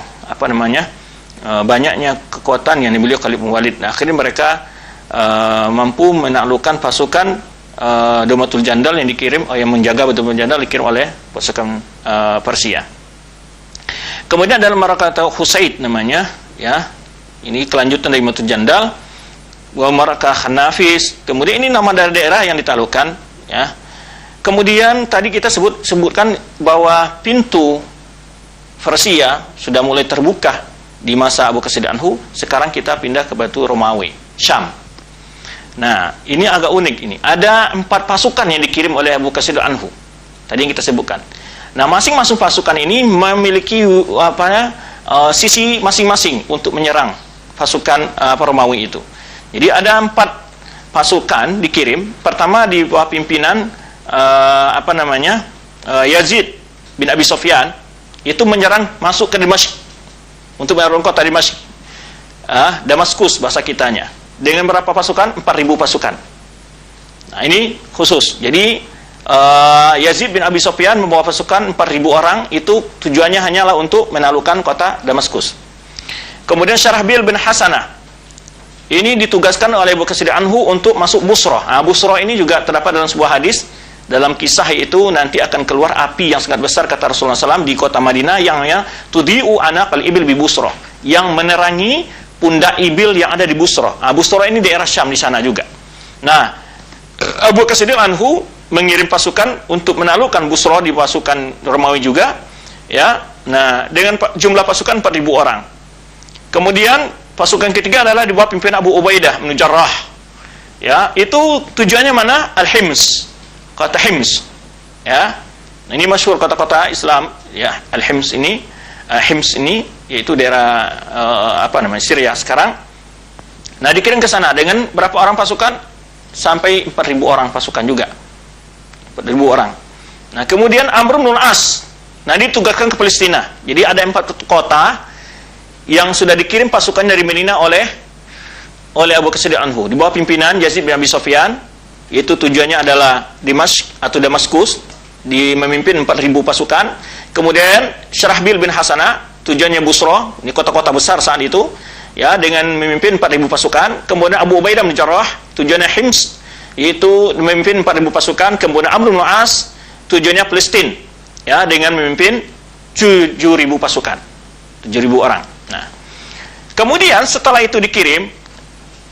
banyaknya kekuatan yang dimiliki Khalid bin Walid. Nah, akhirnya mereka mampu menaklukkan pasukan Daumatul Jandal yang dikirim, yang menjaga Daumatul Jandal dikirim oleh pasukan Persia. Kemudian dalam Ma'rakah Husaid namanya, ya. Ini kelanjutan dari Daumatul Jandal. Ma'rakah Nafis. Kemudian ini nama daerah yang ditaklukkan, ya. Kemudian tadi kita sebutkan bahwa pintu Persia sudah mulai terbuka di masa Abu Bakar Siddiq anhu. Sekarang kita pindah ke batu Romawi, Syam. Nah, ini agak unik ini. Ada 4 pasukan yang dikirim oleh Abu Bakar Siddiq anhu. Tadi yang kita sebutkan. Nah, masing-masing pasukan ini memiliki sisi masing-masing untuk menyerang pasukan Romawi itu. Jadi ada 4 pasukan dikirim. Pertama di bawah pimpinan Yazid bin Abi Sufyan, itu menyerang masuk ke Damaskus untuk menyerang kota Damaskus, Damaskus bahasa kitanya, dengan berapa pasukan? 4.000 pasukan. Nah, ini khusus. Jadi Yazid bin Abi Sufyan membawa pasukan 4.000 orang, itu tujuannya hanyalah untuk menaklukkan kota Damaskus. Kemudian Syarahbil bin Hasanah ini ditugaskan oleh Abu Bakar Siddiq anhu untuk masuk Busrah. Nah, Busrah ini juga terdapat dalam sebuah hadis. Dalam kisah itu nanti akan keluar api yang sangat besar, kata Rasulullah SAW, di kota Madinah, yang tudhi'u anaqal ibil bi Busrah, yang menerangi pundak ibil yang ada di Busrah. Nah, Busrah ini daerah Syam di sana juga. Nah, Abu Bakar Siddiq anhu mengirim pasukan untuk menaklukkan Busrah di pasukan Romawi juga, ya. Nah, dengan jumlah pasukan 4.000 orang. Kemudian pasukan ketiga adalah di bawah pimpinan Abu Ubaidah bin Jarrah. Ya, itu tujuannya mana? Al-Hims. Kota Hims. Ya. Nah, ini masyhur kota-kota Islam, ya. Al-Hims ini, Hims ini yaitu daerah Syria sekarang. Nah, dikirim ke sana dengan berapa orang pasukan? Sampai 4.000 orang pasukan juga. 4.000 orang. Nah, kemudian Amr bin As, nah ditugaskan ke Palestina. Jadi ada 4 kota yang sudah dikirim pasukan dari Medina oleh Abu Bakar Siddiq anhu di bawah pimpinan Yazid bin Abi Sufyan. Itu tujuannya adalah Dimashq atau Damaskus, memimpin 4.000 pasukan. Kemudian Syarahbil bin Hasanah, tujuannya Busra, ini kota-kota besar saat itu, ya, dengan memimpin 4.000 pasukan. Kemudian Abu Ubaidah bin Jarrah, tujuannya Hims, yaitu memimpin 4.000 pasukan. Kemudian Amr bin As, tujuannya Palestina, ya, dengan memimpin 7.000 pasukan, 7.000 orang. Nah, kemudian setelah itu dikirim,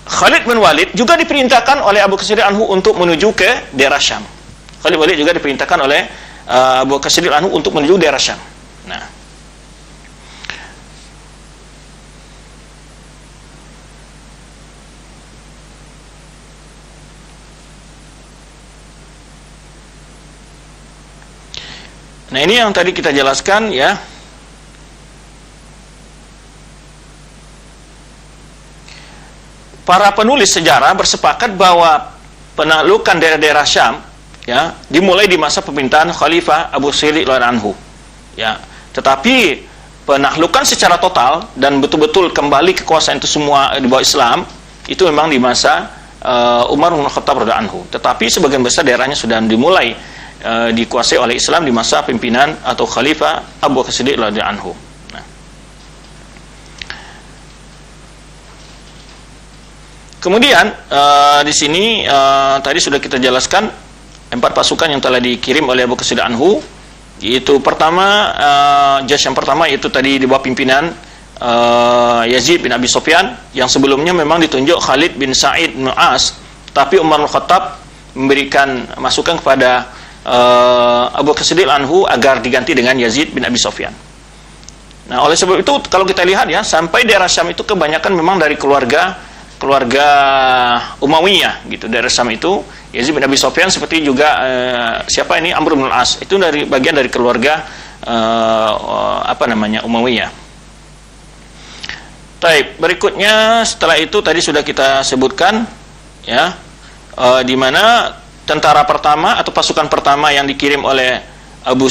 Khalid bin Walid juga diperintahkan oleh Abu Bakar Siddiq anhu untuk menuju ke daerah Syam. Khalid bin Walid juga diperintahkan oleh Abu Bakar Siddiq anhu untuk menuju daerah Syam. Nah, ini yang tadi kita jelaskan, ya. Para penulis sejarah bersepakat bahwa penaklukan daerah-daerah Syam, ya, dimulai di masa pemerintahan Khalifah Abu Siddiq anhu, ya. Tetapi penaklukan secara total dan betul-betul kembali kekuasaan itu semua di bawah Islam itu memang di masa Umar bin Khattab radhiyallahu anhu. Tetapi sebagian besar daerahnya sudah dimulai dikuasai oleh Islam di masa pimpinan atau Khalifah Abu Bakar Siddiq radhiyallahu anhu. Nah. Kemudian di sini tadi sudah kita jelaskan 4 pasukan yang telah dikirim oleh Abu Bakar Siddiq anhu. Yaitu pertama, jas yang pertama yaitu tadi di bawah pimpinan Yazid bin Abi Sufyan, yang sebelumnya memang ditunjuk Khalid bin Sa'id bin As, tapi Umar bin Khattab memberikan masukan kepada Abu Bakar Siddiq anhu agar diganti dengan Yazid bin Abi Sufyan. Nah, oleh sebab itu kalau kita lihat, ya, sampai daerah Syam itu kebanyakan memang dari keluarga Umayyah gitu. Daerah Syam itu Yazid bin Abi Sufyan, seperti juga siapa ini, Amr bin As, itu dari bagian dari keluarga Umayyah. Baik, berikutnya setelah itu tadi sudah kita sebutkan, ya, di mana tentara pertama atau pasukan pertama yang dikirim oleh Abu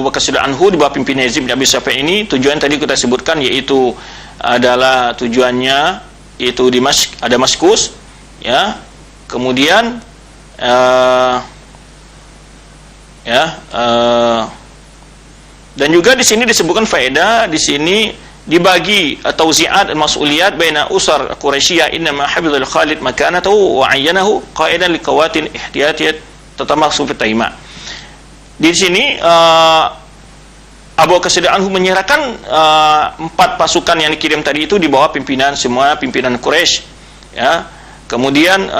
Bakar Siddiq anhu di bawah pimpinan Yazid bin Abi Sufyan ini, tujuan tadi kita sebutkan, yaitu adalah tujuannya yaitu di Damaskus, ya. Kemudian dan juga di sini disebutkan faedah, di sini dibagi atau zi'at al-mas'uliyat baina usar Quraisyah innama habidul Khalid makanatahu wa ayyanahu qaidan liqawatin ihtiyatiyat tatamaksu fi taima. Di sini Abu Bakar Siddiq anhu menyerahkan 4 pasukan yang dikirim tadi itu di bawah pimpinan Quraisy, ya. Kemudian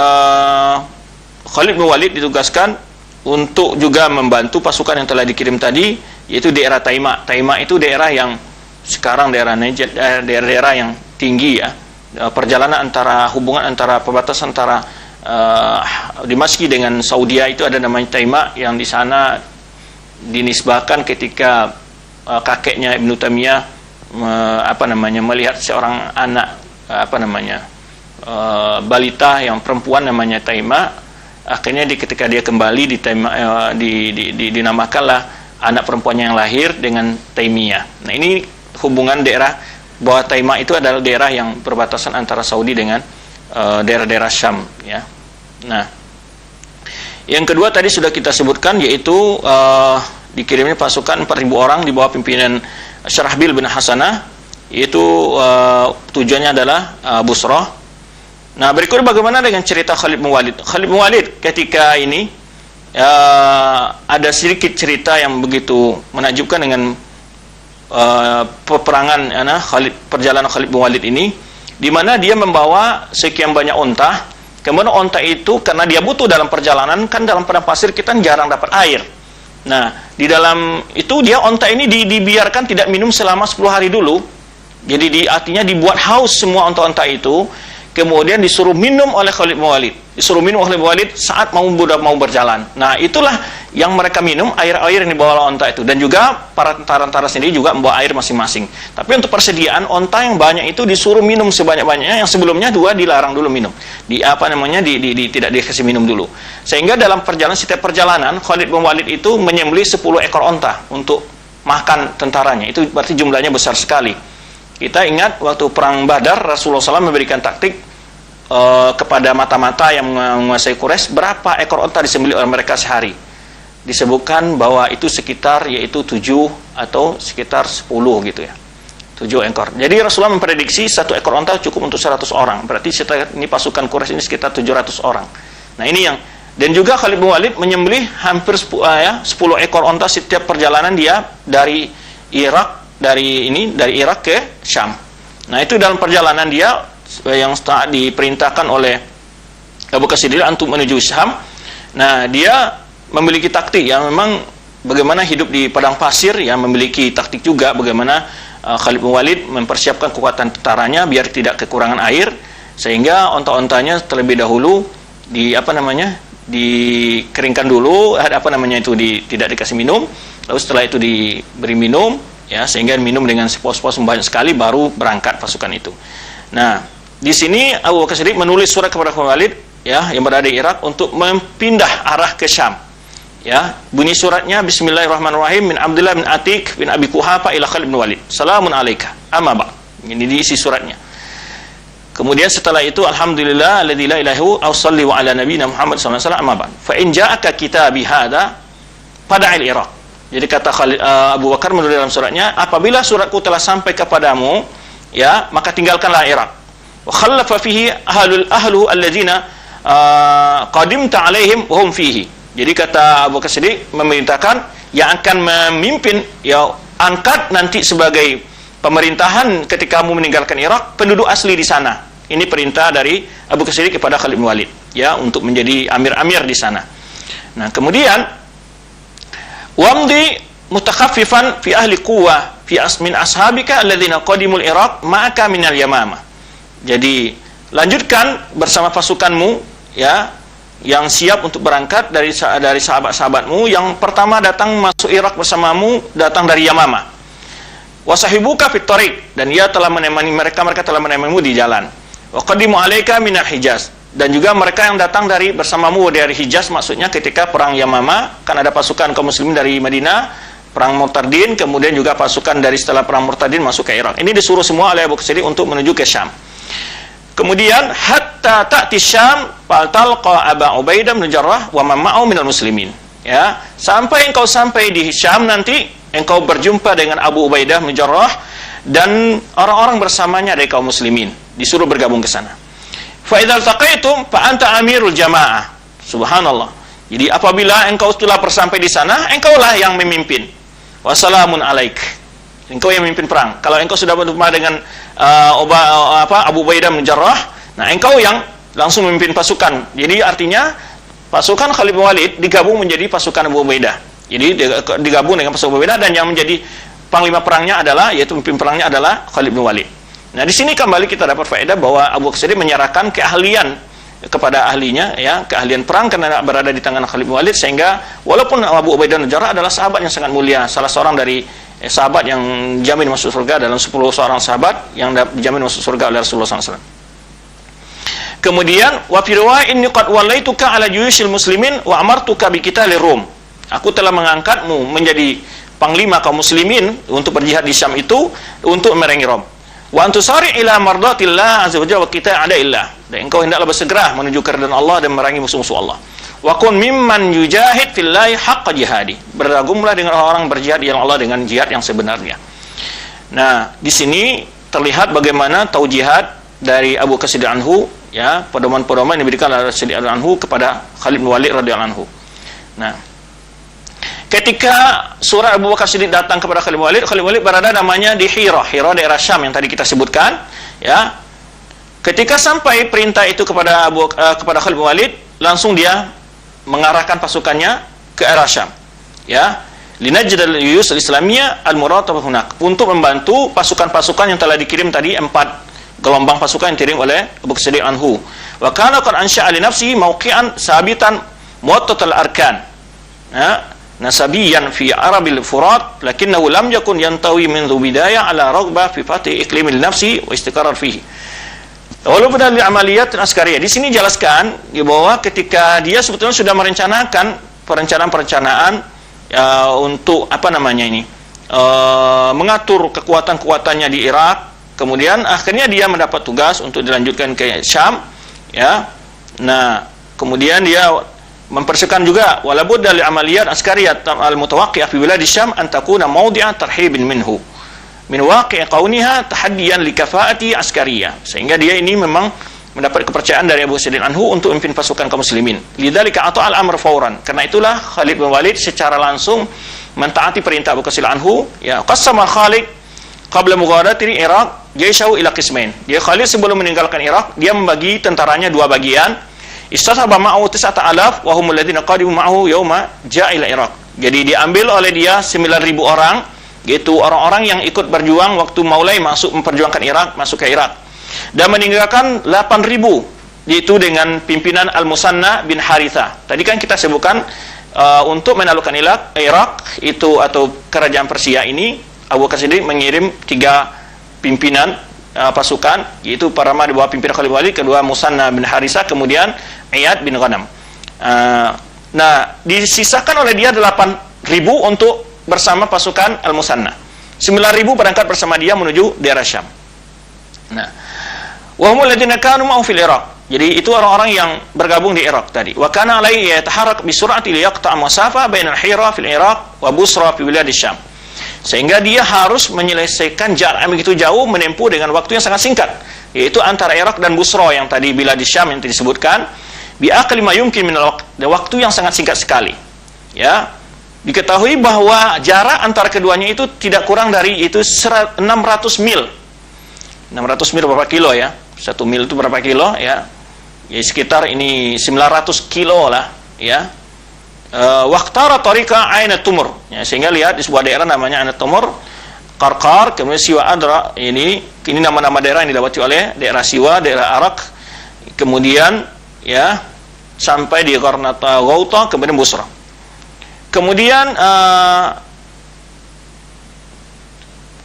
Khalid bin Walid ditugaskan untuk juga membantu pasukan yang telah dikirim tadi, yaitu daerah Taima. Taima itu daerah yang sekarang daerah Najd, daerah yang tinggi, ya. Perjalanan hubungan antara perbatasan antara Dimashq dengan Saudi itu ada namanya Taima, yang di sana dinisbahkan ketika kakeknya Ibnu Taimiyah melihat seorang anak balita yang perempuan namanya Taima. Akhirnya ketika dia kembali di Taima, dinamakanlah anak perempuannya yang lahir dengan Taimiyah. Nah, ini hubungan daerah bahwa Taima itu adalah daerah yang perbatasan antara Saudi dengan daerah-daerah Syam, ya. Nah, yang kedua tadi sudah kita sebutkan, yaitu dikirimnya pasukan 4.000 orang di bawah pimpinan Syarahbil bin Hasanah, yaitu tujuannya adalah Busra. Nah, berikutnya bagaimana dengan cerita Khalid bin Walid? Khalid bin Walid ketika ini ada sedikit cerita yang begitu menakjubkan dengan peperangan perjalanan Khalid bin Walid ini, di mana dia membawa sekian banyak onta. Kemudian onta itu karena dia butuh dalam perjalanan, kan dalam padang pasir kita jarang dapat air. Nah, di dalam itu dia onta ini dibiarkan tidak minum selama 10 hari dulu. Jadi artinya dibuat haus semua onta-onta itu. kemudian disuruh minum oleh Khalid bin Walid. Disuruh minum oleh Walid saat mau berjalan. Nah, itulah yang mereka minum, air-air yang dibawa oleh onta itu. Dan juga para tentara-tentara sendiri juga membawa air masing-masing. Tapi untuk persediaan onta yang banyak itu disuruh minum sebanyak-banyaknya, yang sebelumnya 2 dilarang dulu minum. Tidak dikasih minum dulu. Sehingga dalam setiap perjalanan Khalid bin Walid itu menyembelih 10 ekor onta untuk makan tentaranya. Itu berarti jumlahnya besar sekali. Kita ingat waktu perang Badar, Rasulullah SAW memberikan taktik kepada mata-mata yang menguasai Quraisy, berapa ekor onta disembelih oleh mereka sehari. Disebutkan bahwa itu sekitar yaitu 7 atau sekitar 10 gitu ya. 7 ekor. Jadi Rasulullah memprediksi 1 ekor onta cukup untuk 100 orang. Berarti ini pasukan Quraisy ini sekitar 700 orang. Nah, ini yang, dan juga Khalid bin Walid menyembelih hampir 10 ekor onta setiap perjalanan dia dari Irak ke Syam. Nah, itu dalam perjalanan dia yang diperintahkan oleh Abu Bakar Siddiq untuk menuju Syam. Nah, dia memiliki taktik yang memang bagaimana hidup di padang pasir, yang memiliki taktik juga bagaimana Khalid bin Walid mempersiapkan kekuatan tentaranya biar tidak kekurangan air, sehingga onta-ontanya terlebih dahulu dikeringkan dulu, tidak dikasih minum, lalu setelah itu diberi minum, ya, sehingga minum dengan sepos-sepos banyak sekali baru berangkat pasukan itu. Nah, di sini Abu Bakar Siddiq menulis surat kepada Khalid bin Walid, ya, yang berada di Irak untuk mempindah arah ke Syam. Ya, bunyi suratnya Bismillahirrahmanirrahim min Abdullah bin Atiq bin Abi Quhafa ila Khalid bin Walid. Salamun alaika. Amma ba'. Ini diisi suratnya. Kemudian setelah itu alhamdulillah alladzi la ilaha illa huwa shalli wa ala nabiyyina Muhammad sallallahu alaihi wasallam amma ba'. Fa in ja'aka kitabi hadza fada'il Iraq. Jadi kata Abu Bakar menulis dalam suratnya, apabila suratku telah sampai kepadamu, ya, maka tinggalkanlah Irak. Wa khallafa fihi ahluhu alladzina qadimta alaihim wa hum fihi. Jadi kata Abu Bakar Siddiq memerintahkan yang akan memimpin, ya, angkat nanti sebagai pemerintahan ketika kamu meninggalkan Irak penduduk asli di sana. Ini perintah dari Abu Bakar Siddiq kepada Khalid bin Walid, ya, untuk menjadi amir-amir di sana. Nah, kemudian wamdi mutakhaffifan fi ahli quwwah fi min ashabika alladzina qadimul Iraq ma'aka minal yamamah. Jadi lanjutkan bersama pasukanmu, ya, yang siap untuk berangkat dari sahabat-sahabatmu yang pertama datang masuk Irak bersamamu, datang dari Yamamah. Wasahibuka fit tariq, dan ia telah menemani mereka telah menemanimu di jalan. Wa qadimu alaika minal Hijaz, dan juga mereka yang datang bersamamu dari Hijaz, maksudnya ketika perang Yamamah kan ada pasukan kaum muslimin dari Madinah, perang Murtadin, kemudian juga pasukan dari setelah perang Murtadin masuk ke Irak. Ini disuruh semua oleh Abu Bakar Siddiq untuk menuju ke Syam. Kemudian hatta ta'ti Syam faltalqa Aba Ubaidah bin Jarrah wa man ma'ahu minal muslimin. Ya, sampai engkau sampai di Syam nanti engkau berjumpa dengan Abu Ubaidah bin Jarrah dan orang-orang bersamanya dari kaum muslimin. Disuruh bergabung ke sana. Fa idzal taqaitum fa anta amirul jamaah. Subhanallah. Jadi apabila engkau telah sampai di sana, engkaulah yang memimpin. Wassalamun alaik. Engkau yang memimpin perang. Kalau engkau sudah berjumpa dengan Abu Ubaidah bin Jarrah, nah engkau yang langsung memimpin pasukan. Jadi artinya pasukan Khalid bin Walid digabung menjadi pasukan Abu Ubaidah. Jadi digabung dengan pasukan Abu Ubaidah, dan yang menjadi panglima perangnya adalah, yaitu pemimpin perangnya adalah Khalid bin Walid. Nah, di sini kembali kita dapat faedah bahwa Abu Bakar Siddiq menyerahkan keahlian kepada ahlinya, ya, keahlian perang karena berada di tangan Khalid bin Walid, sehingga walaupun Abu Ubaidah bin Jarrah adalah sahabat yang sangat mulia, salah seorang dari sahabat yang dijamin masuk surga dalam 10 seorang sahabat yang dijamin masuk surga oleh Rasulullah SAW. Kemudian wa fi riwayat inni qad wallaituka ala juyushil muslimin wa amartuka bi qitalir rum. Aku telah mengangkatmu menjadi panglima kaum muslimin untuk berjihad di Syam itu untuk memerangi Rom. Wa antusari ila mardatillah azza wa jalla wa qita' a'da'illah. Dan engkau hendaklah bersegera menuju keridhaan Allah dan memerangi musuh-musuh Allah. Wa kun mimman yujahid fillahi haqqa jihadi. Beragumlah dengan orang-orang berjihad di jalan Allah dengan jihad yang sebenarnya. Nah, di sini terlihat bagaimana taujihat dari Abu Bakar Siddiq anhu, ya, pedoman-pedoman yang diberikan oleh Siddiq anhu kepada Khalid bin Walid radhiyallahu anhu. Nah, ketika surah Abu Bakar Siddiq datang kepada Khalid bin Walid berada namanya di Hira daerah Syam yang tadi kita sebutkan, ya. Ketika sampai perintah itu kepada Khalid bin Walid, langsung dia mengarahkan pasukannya ke arah Syam, ya, linajdal yus al-islamiyah al-muratabah hunak, untuk membantu pasukan-pasukan yang telah dikirim tadi 4 gelombang pasukan yang dikirim oleh Abu Bakar Siddiq anhu. Wa kana qad ansha'a li nafsihi mawqi'an sabitan muwattatal arkan. Nasabiyan fi Arabil Furat lakinnahu lam yakun yantawi min bidayah ala raghbah fi fatih iklimil nafsi wa istiqrar fihi. Walaupun dari amaliyat askariyah di sini jelaskan bahwa ketika dia sebetulnya sudah merencanakan perencanaan untuk mengatur kekuatan-kekuatannya di Irak, kemudian akhirnya dia mendapat tugas untuk dilanjutkan ke Syam, ya. Nah, kemudian dia mempersiapkan juga walabud dari amaliyat askariyat al-mutawaqqiyah fi bilad Syam an takuna mawdi'a tarhibin minhu min waqi' qauniha tahaddiyan li kafaati askariyah, sehingga dia ini memang mendapat kepercayaan dari Abu Siddiq anhu untuk memimpin pasukan kaum muslimin. Lidzalika ata al-amr fauran, karena itulah Khalid bin Walid secara langsung mentaati perintah Abu Bakar anhu, ya. Qassama Khalid qabla mughadarati Iraq jaishahu ila qismain. Dia Khalid sebelum meninggalkan Irak, dia membagi tentaranya dua bagian. Istasaba ma'ahu 9,000 wa humul ladzina qadimu ma'ahu yauma ja'a ila Iraq. Jadi diambil oleh dia 9.000 orang, yaitu orang-orang yang ikut berjuang waktu mulai memperjuangkan Irak, masuk ke Irak. Dan meninggalkan 8.000, yaitu dengan pimpinan Al-Musanna bin Harithah. Tadi kan kita sebutkan untuk menaklukkan Irak itu atau kerajaan Persia ini, Abu Bakar Siddiq mengirim 3 pimpinan pasukan, yaitu pertama di bawah pimpinan Khalid bin Walid, kedua Musanna bin Harithah, kemudian Iyad bin Ghanam. Nah, disisakan oleh dia 8.000 untuk bersama pasukan Al-Musanna. 9.000 berangkat bersama dia menuju daerah Syam. Nah, wa humul ladzina kanu ma'ahu fil Iraq. Jadi itu orang-orang yang bergabung di Irak tadi. Wa kana alaihi yataharrak bi sur'ati li yaqta'a masafa bainal Hira fil Iraq wa Busra fi bilad Syam. Sehingga dia harus menyelesaikan jarak begitu jauh, menempuh dengan waktu yang sangat singkat, yaitu antara Irak dan Busra yang tadi bilad Syam yang disebutkan, bi aqli ma yumkin min waktu yang sangat singkat sekali. Ya. Diketahui bahwa jarak antara keduanya itu tidak kurang dari 600 mil. 600 mil berapa kilo ya? 1 mil itu berapa kilo ya? Ya sekitar ini 900 kilo lah ya. Waqtara tariqa Ain Tumur, ya, sehingga lihat di sebuah daerah namanya Ain Tumur, Qarqar, kemudian Siwa Adra, ini nama-nama daerah yang dilewati oleh daerah Siwa, daerah Arak, kemudian ya sampai di Qarnata Ghauta, kemudian Busra. Kemudian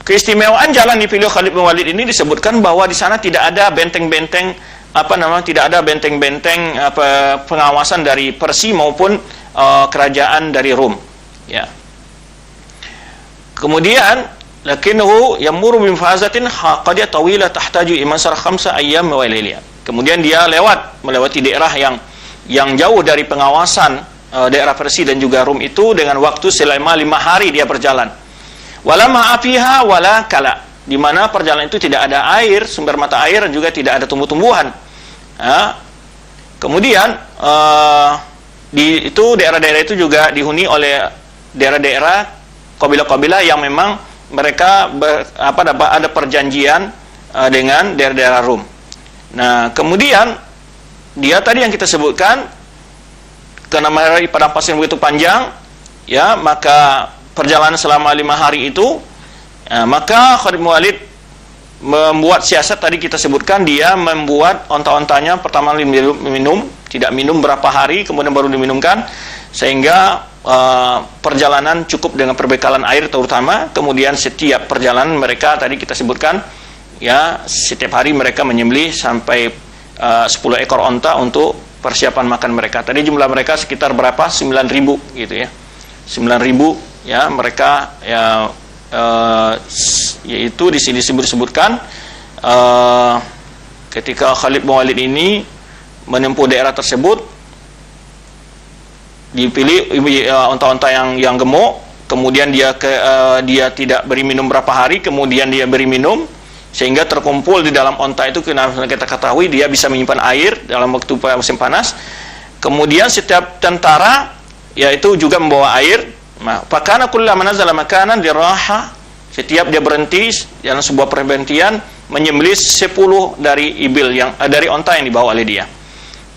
keistimewaan jalan dipilih Khalid bin Walid ini disebutkan bahwa di sana tidak ada benteng-benteng tidak ada benteng-benteng pengawasan dari Persia maupun kerajaan dari Rum, ya. Kemudian lakinnahu yamuru bi fazatin qadiyah tawila tahtaju imansar 5 ayyam wa lailiyah. Kemudian dia melewati daerah yang jauh dari pengawasan daerah Persia dan juga Rum itu dengan waktu selama 5 hari dia berjalan. Wala ma'afiha wala kala, di mana perjalanan itu tidak ada air, sumber mata air, dan juga tidak ada tumbuh-tumbuhan. Kemudian daerah-daerah itu juga dihuni oleh daerah-daerah kabilah-kabilah yang memang mereka ada perjanjian dengan daerah-daerah Rum. Nah, kemudian dia tadi yang kita sebutkan, karena padang pasir begitu panjang, ya, maka perjalanan selama 5 hari itu, maka Khalid bin Walid membuat siasat tadi kita sebutkan, dia membuat onta-ontanya pertama minum, tidak minum berapa hari, kemudian baru diminumkan, sehingga perjalanan cukup dengan perbekalan air terutama. Kemudian setiap perjalanan mereka tadi kita sebutkan, ya, setiap hari mereka menyembelih sampai 10 ekor onta untuk persiapan makan mereka. Tadi jumlah mereka sekitar berapa? 9.000 gitu ya. 9.000 ya mereka ya, yaitu di sini disebutkan ketika Khalid bin Walid ini menempuh daerah tersebut, dipilih onta-onta yang gemuk, kemudian dia tidak beri minum berapa hari, kemudian dia beri minum sehingga terkumpul di dalam onta itu, kita ketahui dia bisa menyimpan air dalam waktu musim panas. Kemudian setiap tentara yaitu juga membawa air. Fakana kullama nazala makanan diraha, setiap dia berhenti dalam sebuah perhentian menyembelih 10 dari ibil dari onta yang dibawa oleh dia.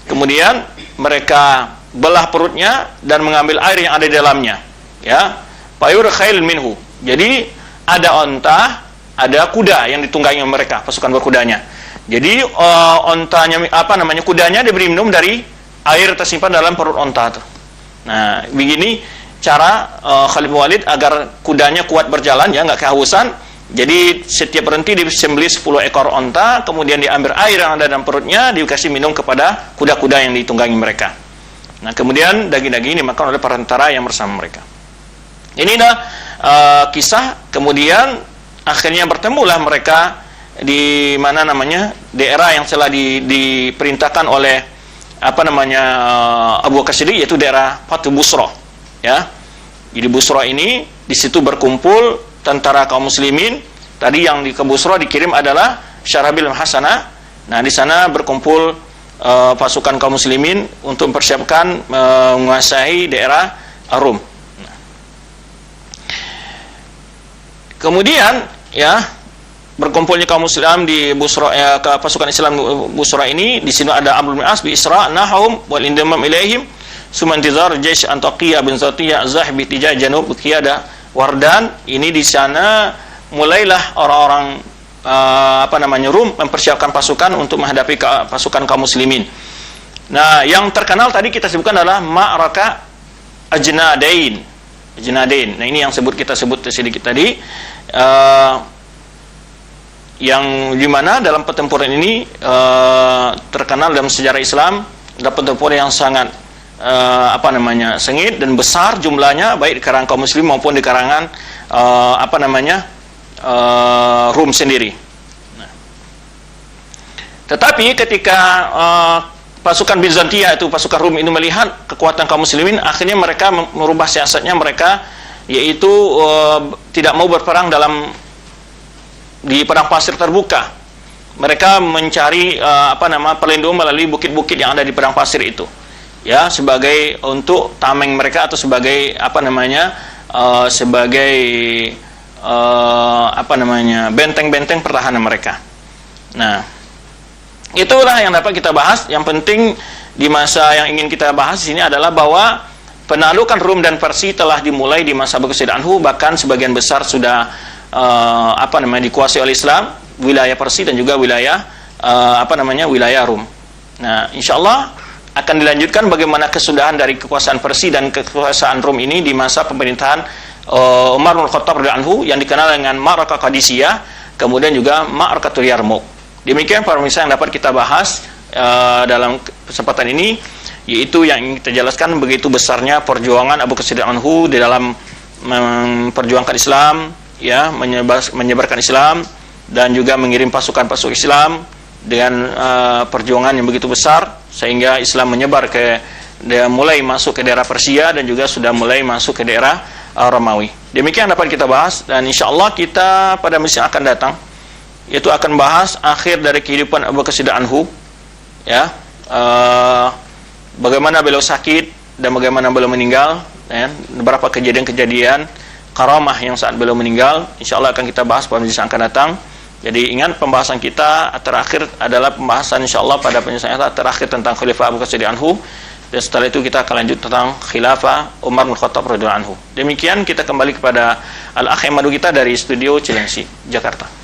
Kemudian mereka belah perutnya dan mengambil air yang ada di dalamnya, ya. Payur khail minhu. Jadi ada onta, ada kuda yang ditunggangi mereka, pasukan berkudanya. Jadi ontanya kudanya diberi minum dari air tersimpan dalam perut onta tuh. Nah, begini cara Khalid bin Walid agar kudanya kuat berjalan, ya, nggak kehausan. Jadi setiap berhenti disembelih 10 ekor onta, kemudian diambil air yang ada dalam perutnya, dikasih minum kepada kuda-kuda yang ditunggangi mereka. Nah, kemudian daging-daging ini dimakan oleh para tentara yang bersama mereka. Ini dah kisah. Kemudian akhirnya bertemulah mereka di mana namanya daerah yang telah diperintahkan oleh Abu Bakar Siddiq, yaitu daerah Fatu Busra, ya. Jadi Busra ini di situ berkumpul tentara kaum muslimin. Tadi yang di Busra dikirim adalah Syarabil Hasanah. Nah, di sana berkumpul pasukan kaum muslimin untuk mempersiapkan menguasai daerah Rum. Nah. Kemudian, ya, berkumpulnya kaum muslim di Busra, ke pasukan Islam Busra ini, di sini ada Amr bin As bi Isra nahum wal indamam ilaihim summa intizar jaish Antaqiyah bin Zatiyah Zahbi tijah janub qiyada Wardan. Ini di sana mulailah orang-orang Rum mempersiapkan pasukan untuk menghadapi pasukan kaum muslimin. Nah, yang terkenal tadi kita sebutkan adalah Ma'raka Ajnadain. Nah, ini yang kita sebut sedikit tadi, yang dimana dalam pertempuran ini terkenal dalam sejarah Islam, dalam pertempuran yang sangat sengit dan besar jumlahnya, baik di kalangan kaum muslim maupun di kalangan Rum sendiri. Nah. Tetapi ketika pasukan Bizantia, itu pasukan Rum ini melihat kekuatan kaum muslimin, akhirnya mereka merubah siasatnya mereka, yaitu tidak mau berperang di padang pasir terbuka. Mereka mencari perlindungan melalui bukit-bukit yang ada di padang pasir itu, ya, sebagai untuk tameng mereka atau sebagai benteng-benteng pertahanan mereka. Nah, itulah yang dapat kita bahas. Yang penting di masa yang ingin kita bahas di sini adalah bahwa penaklukan Rum dan Persia telah dimulai di masa Abu Bakar Siddiq anhu, bahkan sebagian besar sudah dikuasai oleh Islam, wilayah Persia dan juga wilayah wilayah Rum. Nah, insyaallah akan dilanjutkan bagaimana kesudahan dari kekuasaan Persia dan kekuasaan Rum ini di masa pemerintahan Umar bin Khattab radhiyallahu anhu, yang dikenal dengan Ma'rakah Qadisiyah, kemudian juga Ma'rakatul Yarmouk. Demikian para pemirsa yang dapat kita bahas dalam kesempatan ini, yaitu yang ingin kita jelaskan begitu besarnya perjuangan Abu Bakar Siddiq anhu di dalam memperjuangkan Islam, ya, menyebarkan Islam dan juga mengirim pasukan-pasukan Islam dengan perjuangan yang begitu besar sehingga Islam menyebar mulai masuk ke daerah Persia dan juga sudah mulai masuk ke daerah Romawi. Demikian dapat kita bahas, dan insyaallah kita pada misi yang akan datang yaitu akan bahas akhir dari kehidupan Abu Bakar Siddiq anhu, ya, bagaimana beliau sakit dan bagaimana beliau meninggal, ya, beberapa kejadian-kejadian karamah yang saat beliau meninggal, insyaallah akan kita bahas pada misi yang akan datang. Jadi ingat, pembahasan kita terakhir adalah pembahasan insyaallah pada penjelasan terakhir tentang Khalifah Abu Bakar Siddiq anhu, dan setelah itu kita akan lanjut tentang Khilafah Umar bin Khattab radhiyallahu anhu. Demikian kita kembali kepada Al-Akh Madu kita dari studio Cilengsi, Jakarta.